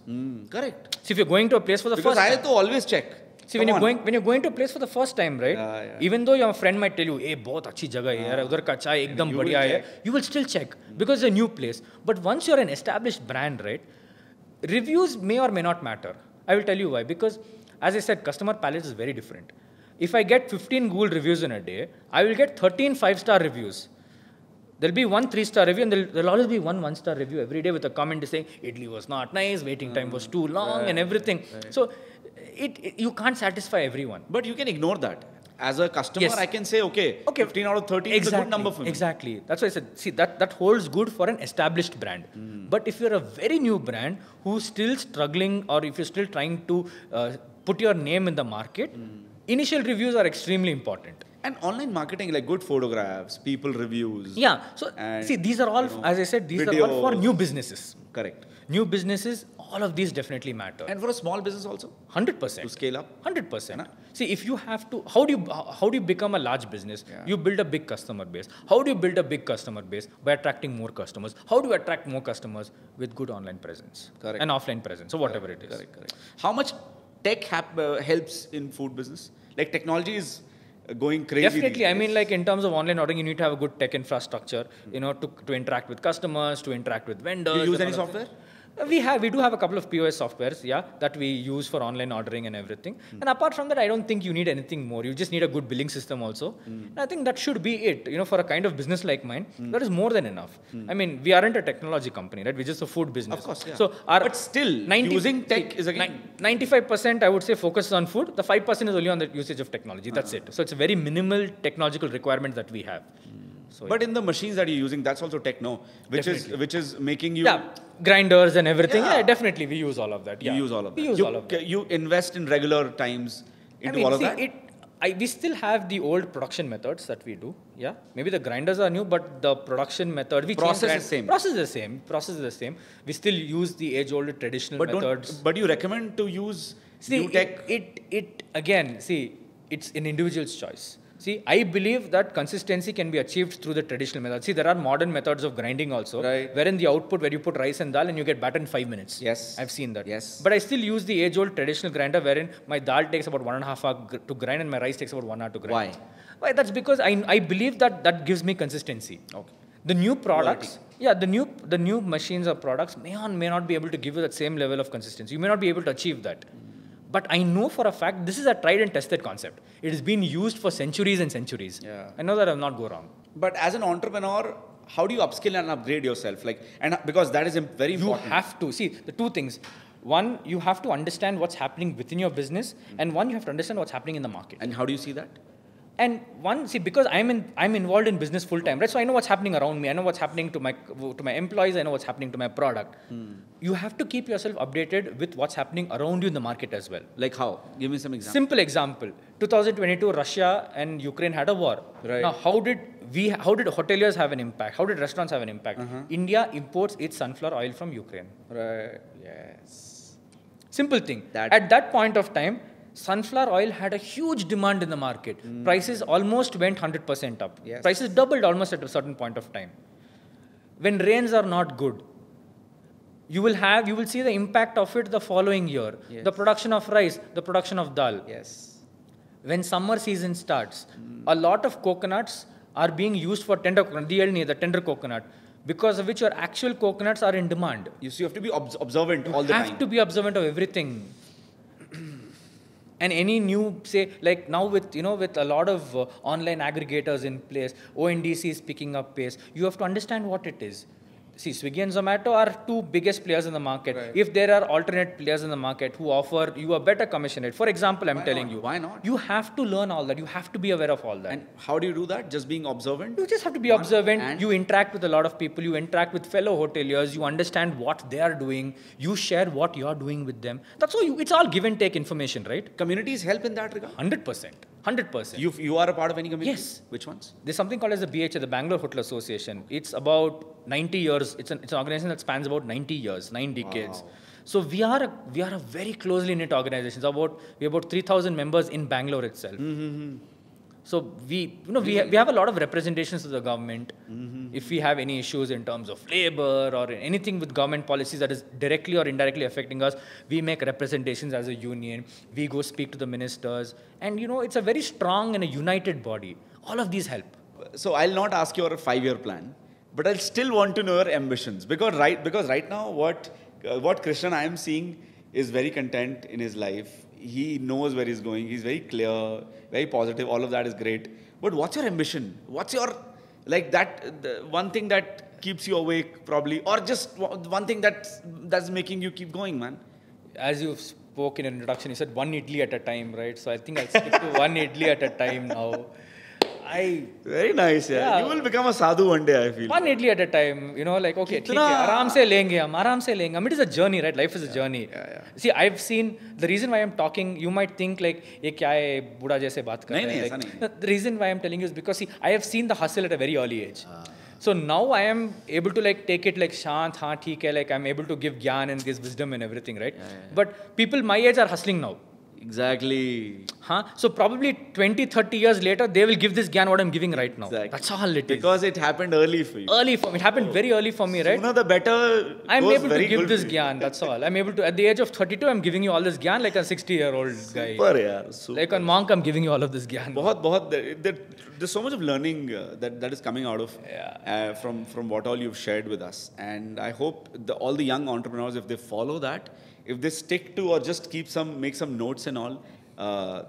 Correct. So if you're going to a place for the because first time. I have to always check. See, when you're going to a place for the first time, right? Even though your friend might tell you, "Hey, बहुत अच्छी जगह है यार, उधर का चाय एकदम बढ़िया है," you will still check because it's a new place. But once you're an established brand, right, reviews may or may not matter. I will tell you why. Because, as I said, customer palate is very different. If I get 15 Google reviews in a day, I will get 13 5-star reviews. There'll be one 3-star review and there'll always be one 1-star review every day with a comment saying, "Idli was not nice, waiting time was too long," and everything. So, you can't satisfy everyone. But you can ignore that. As a customer, I can say, okay, 15 out of 13 is a good number for me. Exactly. That's why I said, see, that holds good for an established brand. But if you're a very new brand who's still struggling, or if you're still trying to put your name in the market, initial reviews are extremely important. And online marketing, like good photographs, people reviews. Yeah. So, see, these are all, as I said, these are all for new businesses. Correct. New businesses, all of these definitely matter. And for a small business also? 100%. To scale up? 100%. See, if you have to, how do you become a large business? You build a big customer base. How do you build a big customer base? By attracting more customers. How do you attract more customers? With good online presence. Correct. And offline presence, so whatever it is. Correct. How much tech helps in food business? Like technology is going crazy. Definitely. I mean, like in terms of online ordering, you need to have a good tech infrastructure, to interact with customers, to interact with vendors. Do you use any software? We do have a couple of POS softwares, that we use for online ordering and everything. And apart from that, I don't think you need anything more. You just need a good billing system also. And I think that should be it. For a kind of business like mine, that is more than enough. I mean, we aren't a technology company, right? We're just a food business. Of course, yeah. So but still, using tech is again 95%, I would say, focuses on food. The 5% is only on the usage of technology. That's it. So it's a very minimal technological requirement that we have. So, but in the machines that you're using, that's also tech, no? Which is making you... grinders and everything. Yeah, definitely. We use all of that. You use all of that. You invest in regular times into all of that? We still have the old production methods that we do. Yeah. Maybe the grinders are new, but the production method... Process is same. Process is the same. We still use the age-old traditional methods. But you recommend to use new tech? It's an individual's choice. See, I believe that consistency can be achieved through the traditional method. See, there are modern methods of grinding also, wherein the output, where you put rice and dal and you get batter in 5 minutes. Yes. I've seen that. Yes. But I still use the age-old traditional grinder, wherein my dal takes about 1.5 hours to grind and my rice takes about 1 hour to grind. Why? That's because I believe that gives me consistency. Okay. The new products, the new machines or products may not be able to give you that same level of consistency. You may not be able to achieve that. But I know for a fact this is a tried and tested concept. It has been used for centuries and centuries. Yeah. I know that I will not go wrong. But as an entrepreneur, how do you upskill and upgrade yourself? Because that is very important. You have to. See, the two things. One, you have to understand what's happening within your business. And one, you have to understand what's happening in the market. And how do you see that? And one, see, because I'm involved in business full time, right? So I know what's happening around me. I know what's happening to my employees. I know what's happening to my product. You have to keep yourself updated with what's happening around you in the market as well. Like how? Give me some examples. Simple example. 2022, Russia and Ukraine had a war. Right. Now, how did hoteliers have an impact? How did restaurants have an impact? India imports its sunflower oil from Ukraine. Right. Yes. Simple thing. At that point of time, sunflower oil had a huge demand in the market. Prices almost went 100% up. Yes. Prices doubled almost at a certain point of time. When rains are not good, you will see the impact of it the following year. Yes. The production of rice, the production of dal. Yes. When summer season starts, a lot of coconuts are being used for tender coconut, the tender coconut. because of which your actual coconuts are in demand. So you have to be observant all the time. You have to be observant of everything. And any new, say, like now with, with a lot of online aggregators in place, ONDC is picking up pace. You have to understand what it is. See, Swiggy and Zomato are two biggest players in the market. Right. If there are alternate players in the market who offer you a better commission rate, for example, I'm telling you. Why not? You have to learn all that. You have to be aware of all that. And how do you do that? Just being observant? You just have to be observant. And you interact with a lot of people. You interact with fellow hoteliers. You understand what they are doing. You share what you're doing with them. That's all. It's all give and take information, right? communities help in that regard? 100%. 100%. You are a part of any community? Yes. Which ones? There's something called as the BHA, the Bangalore Hotel Association. It's about 90 years. It's an organization that spans about 90 years, 9 decades. Wow. So we are a very closely knit organization. We have about 3,000 members in Bangalore itself. Mm-hmm. So we have a lot of representations to the government. Mm-hmm. If we have any issues in terms of labor or anything with government policies that is directly or indirectly affecting us, we make representations as a union. We go speak to the ministers. And it's a very strong and a united body. All of these help. So I'll not ask your 5-year plan, but I'll still want to know your ambitions. Because right now what Krishnan I am seeing is very content in his life. He knows where he's going. He's very clear, very positive. All of that is great. But what's your ambition? What's your, one thing that keeps you awake probably, or just one thing that's making you keep going, man? As you spoke in an introduction, you said one idli at a time, right? So I think I'll stick to one idli at a time now. Very nice, yeah. You will become a sadhu one day, I feel. One idli at a time, okay, theek hai, aaram se lenge hum. It is a journey, right? Life is a journey. Yeah. See, I've seen, the reason why I'm talking, you might think ye kya hai, buda jaise baat kar raha hai. The reason why I'm telling you is because, see, I have seen the hustle at a very early age. So now I am able to take it like shant, haan, theek hai, I'm able to give gyan and give wisdom and everything, right? Yeah. But people my age are hustling now. Exactly. So probably 20, 30 years later, they will give this gyan what I'm giving right now. Exactly. That's all it is. Because it happened early for you. Early for me. It happened very early for me, right? Sooner the better. I'm able to give this gyan, that's all. I'm able to, at the age of 32, I'm giving you all this gyan like a 60-year-old guy. Super, yeah. Super. Like on Monk, I'm giving you all of this gyan. There's so much of learning that is coming out of from what all you've shared with us. And I hope all the young entrepreneurs, if they follow that, if they stick to or just make some notes and all,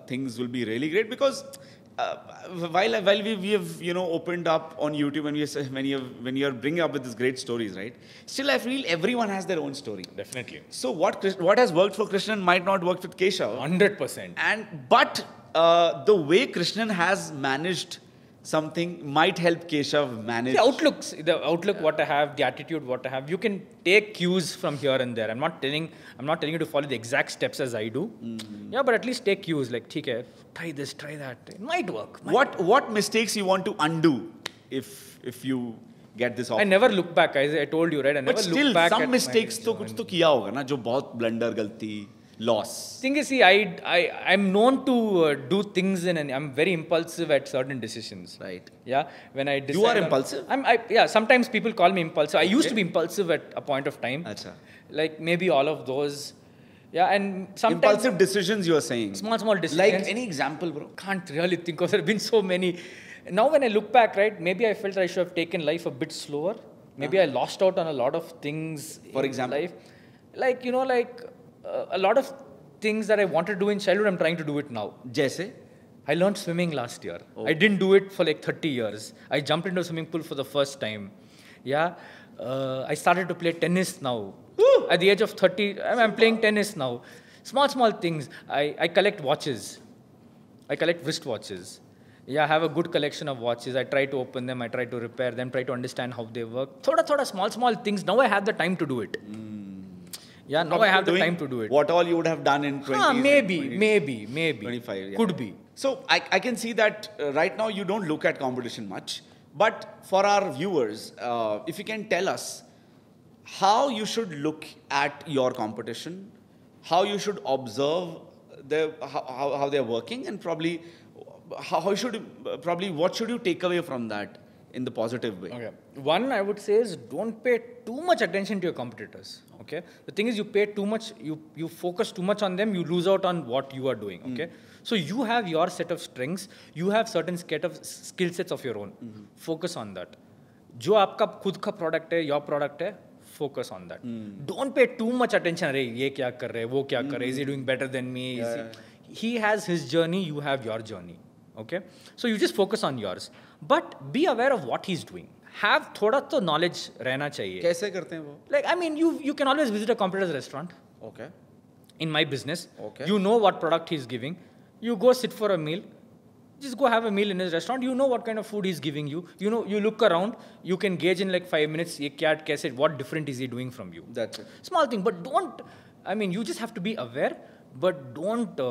things will be really great. Because while we have opened up on YouTube and when you're bringing up with these great stories, right? Still, I feel everyone has their own story. Definitely. So what has worked for Krishnan might not work with Keshav. 100%. But the way Krishnan has managed something might help Keshav manage. The outlook, what I have, the attitude, what I have. You can take cues from here and there. I'm not telling you to follow the exact steps as I do. Mm-hmm. Yeah, but at least take cues like, okay, try this, try that. It might work. What mistakes you want to undo if you get this off? I never look back. I told you, right? I never look back. But still, some mistakes to kuch to kiya hoga na, jo bahut blunder, galti. Loss. Thing is, see, I'm known to do things I'm very impulsive at certain decisions. Right. Yeah. When I decide. You are impulsive? Sometimes people call me impulsive. I used to be impulsive at a point of time. Achha. Like maybe all of those. Yeah, and sometimes. Impulsive decisions you are saying. Small decisions. Like any example, bro? Can't really think of. There have been so many. Now when I look back, right, maybe I felt that I should have taken life a bit slower. Maybe I lost out on a lot of things. For example? Life. A lot of things that I wanted to do in childhood, I'm trying to do it now. Jaise? I learned swimming last year. Oh. I didn't do it for 30 years. I jumped into a swimming pool for the first time. Yeah. I started to play tennis now. Woo! At the age of 30, I'm playing tennis now. Small things. I collect watches. I collect wristwatches. Yeah, I have a good collection of watches. I try to open them. I try to repair them. Try to understand how they work. Thoda small things. Now I have the time to do it. Yeah, now I have the time to do it. What all you would have done in 20 maybe. 25, yeah. Could be. So I can see that right now you don't look at competition much. But for our viewers, if you can tell us how you should look at your competition, how you should observe how they're working, and probably what should you take away from that in the positive way? Okay. One, I would say, is don't pay too much attention to your competitors. Okay. The thing is, you pay too much, you focus too much on them, you lose out on what you are doing. Okay. So you have your set of strengths, you have certain set of skill sets of your own. Focus on that. जो आपका खुद का product है, your product है, focus on that. Don't pay too much attention. अरे ये क्या कर रहे हैं, वो क्या कर रहे हैं, is he doing better than me? He has his journey, you have your journey. Okay? So you just focus on yours. But be aware of what he's doing. Have थोड़ा तो knowledge रहना चाहिए. कैसे करते हैं वो? Like, I mean, you can always visit a competitor's restaurant. Okay. In my business, Okay. you know what product he's giving. You go sit for a meal. Just go have a meal in his restaurant. You know what kind of food he's giving you. You know, you look around. You can gauge in like 5 minutes. ये क्या कैसे? What different is he doing from you? That's it. Small thing, but don't. I mean, you just have to be aware, but don't.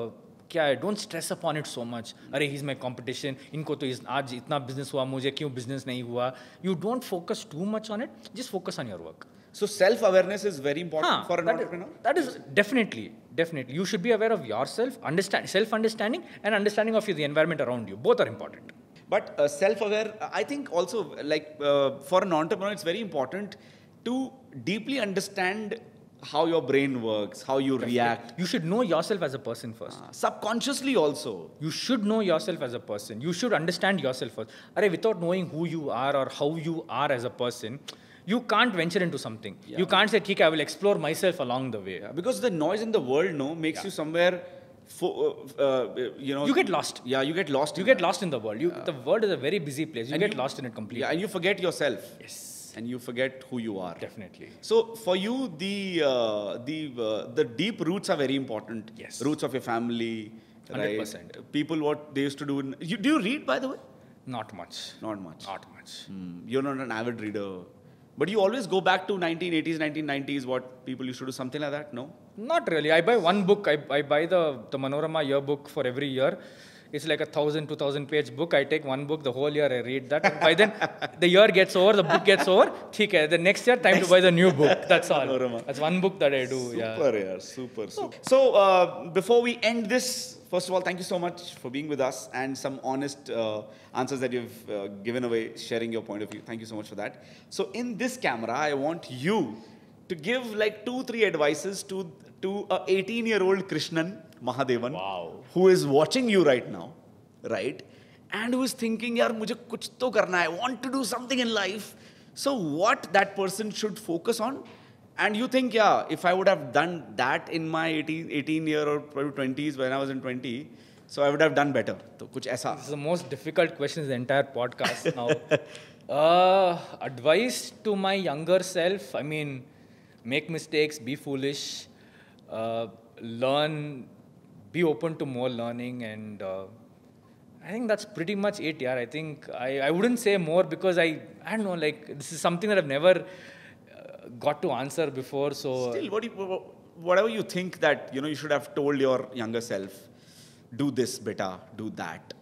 क्या है? Don't stress upon it so much. अरे he's my competition. इनको तो आज इतना business हुआ, मुझे क्यों business नहीं हुआ? You don't focus too much on it. Just focus on your work. So self-awareness is very important for an entrepreneur? That is definitely. You should be aware of yourself, self-understanding and understanding of the environment around you. Both are important. But self-aware, I think also like for an entrepreneur, it's very important to deeply understand how your brain works, how you react. You should know yourself as a person first. Subconsciously also. You should know yourself as a person. You should understand yourself first. Without knowing who you are or how you are as a person, you can't venture into something. Yeah. You can't say, "Theek, I will explore myself along the way." Yeah, because the noise in the world makes you somewhere, you get lost. Yeah, you get lost. You get lost in the world. The world is a very busy place. You get lost in it completely. Yeah, and you forget yourself. Yes. And you forget who you are. Definitely. So for you, the deep roots are very important. Yes. Roots of your family. 100%. Right? People, what they used to do. Do you read, by the way? Not much. Not much. Not much. You're not an avid reader. But you always go back to 1980s, 1990s, what people used to do, something like that, no? Not really. I buy one book. I buy the Manorama yearbook for every year. It's like 1,000, 2,000 page book. I take one book, the whole year I read that. And by then, the year gets over, the book gets over. Theek hai, the next year, time to buy the new book. That's all. Manorama. That's one book that I do. Super, yeah. Super. So, before we end this, first of all, thank you so much for being with us and some honest answers that you've given away, sharing your point of view. Thank you so much for that. So, in this camera, I want you to give like 2-3 advices to a 18-year-old Krishnan Mahadevan, who is watching you right now, right? And who is thinking, yaar, mujhe kuch to karna hai. I want to do something in life. So, what that person should focus on? And you think, yeah, if I would have done that in my 18 year or probably 20s when I was in 20, so I would have done better. So, kuch aisa. This is the most difficult question in the entire podcast now. Advice to my younger self, I mean, make mistakes, be foolish, learn, be open to more learning, and I think that's pretty much it, yeah. I think I wouldn't say more because I don't know, like, this is something that I've never got to answer before, so... Still, whatever you think that, you should have told your younger self, do this, beta, do that.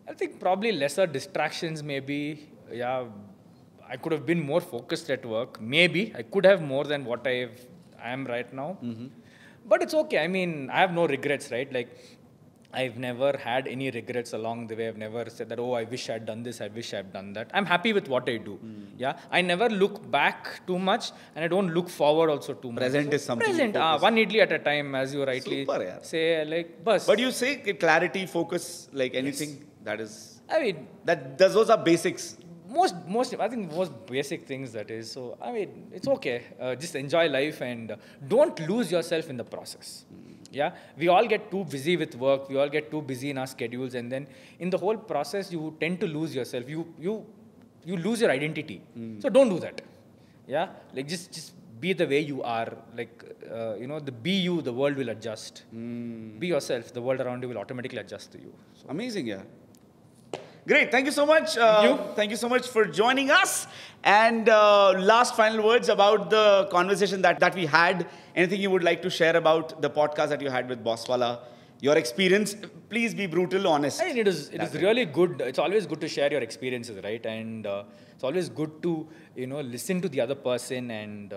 I think probably lesser distractions, maybe. Yeah, I could have been more focused at work. Maybe. I could have more than what I am right now. Mm-hmm. But it's okay. I mean, I have no regrets, right? Like, I've never had any regrets along the way. I've never said that, oh, I wish I'd done this, I wish I'd done that. I'm happy with what I do. Yeah, I never look back too much, and I don't look forward also too much. Present is something. Present, one idli at a time, as you rightly say, like, bus. But you say clarity, focus, like anything, yes. That is... I mean... Those are basics. I think most basic things that is. So, I mean, it's okay. Just enjoy life and don't lose yourself in the process. Yeah, we all get too busy with work. We all get too busy in our schedules, and then in the whole process, you tend to lose yourself. You lose your identity. So don't do that. Yeah, like just be the way you are. Like be you, the world will adjust. Be yourself, the world around you will automatically adjust to you. So. Amazing, yeah. Great, thank you so much. Thank you so much for joining us. And last final words about the conversation that we had. Anything you would like to share about the podcast that you had with Bosswala? Your experience, please be brutal, honest. I mean, it is really good. It's always good to share your experiences, right? And it's always good to, listen to the other person and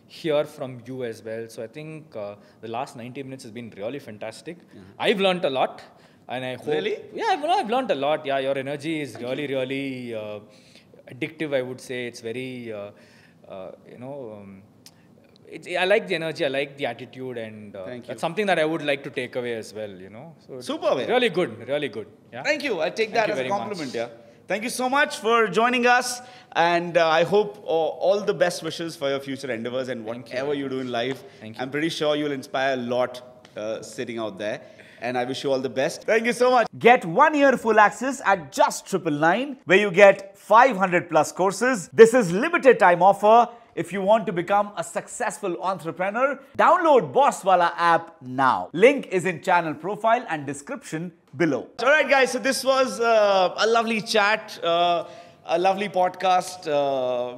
hear from you as well. So I think the last 90 minutes has been really fantastic. I've learned a lot. And I hope... Really? Yeah, I've learned a lot. Yeah, your energy is really, really addictive, I would say. It's very, I like the energy, I like the attitude, and that's something that I would like to take away as well, So super. Really good, really good. Yeah. Thank you. I take that as a compliment, yeah. Thank you so much for joining us. And I hope all the best wishes for your future endeavors and whatever you do in life. Thank you. I'm pretty sure you'll inspire a lot sitting out there. And I wish you all the best. Thank you so much. Get 1 year full access at just 999, where you get 500 plus courses. This is limited time offer. If you want to become a successful entrepreneur, download Bosswala app now. Link is in channel profile and description below. All right, guys. So this was a lovely chat, a lovely podcast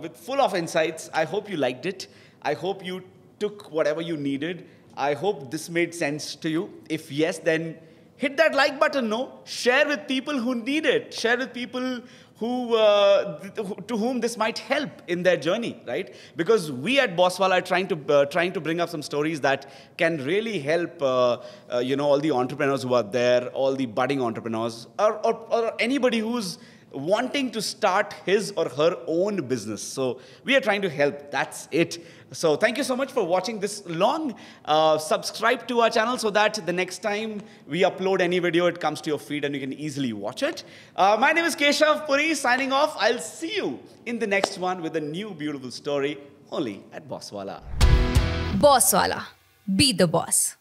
with full of insights. I hope you liked it. I hope you took whatever you needed. I hope this made sense to you. If yes, then hit that like button, no? Share with people who need it. Share with people who to whom this might help in their journey, right? Because we at Bosswala are trying to bring up some stories that can really help, all the entrepreneurs who are there, all the budding entrepreneurs, or anybody who's wanting to start his or her own business. So we are trying to help. That's it. So thank you so much for watching this long. Subscribe to our channel so that the next time we upload any video, it comes to your feed and you can easily watch it. My name is Keshav Puri, signing off. I'll see you in the next one with a new beautiful story only at Bosswala. Bosswala. Be the boss.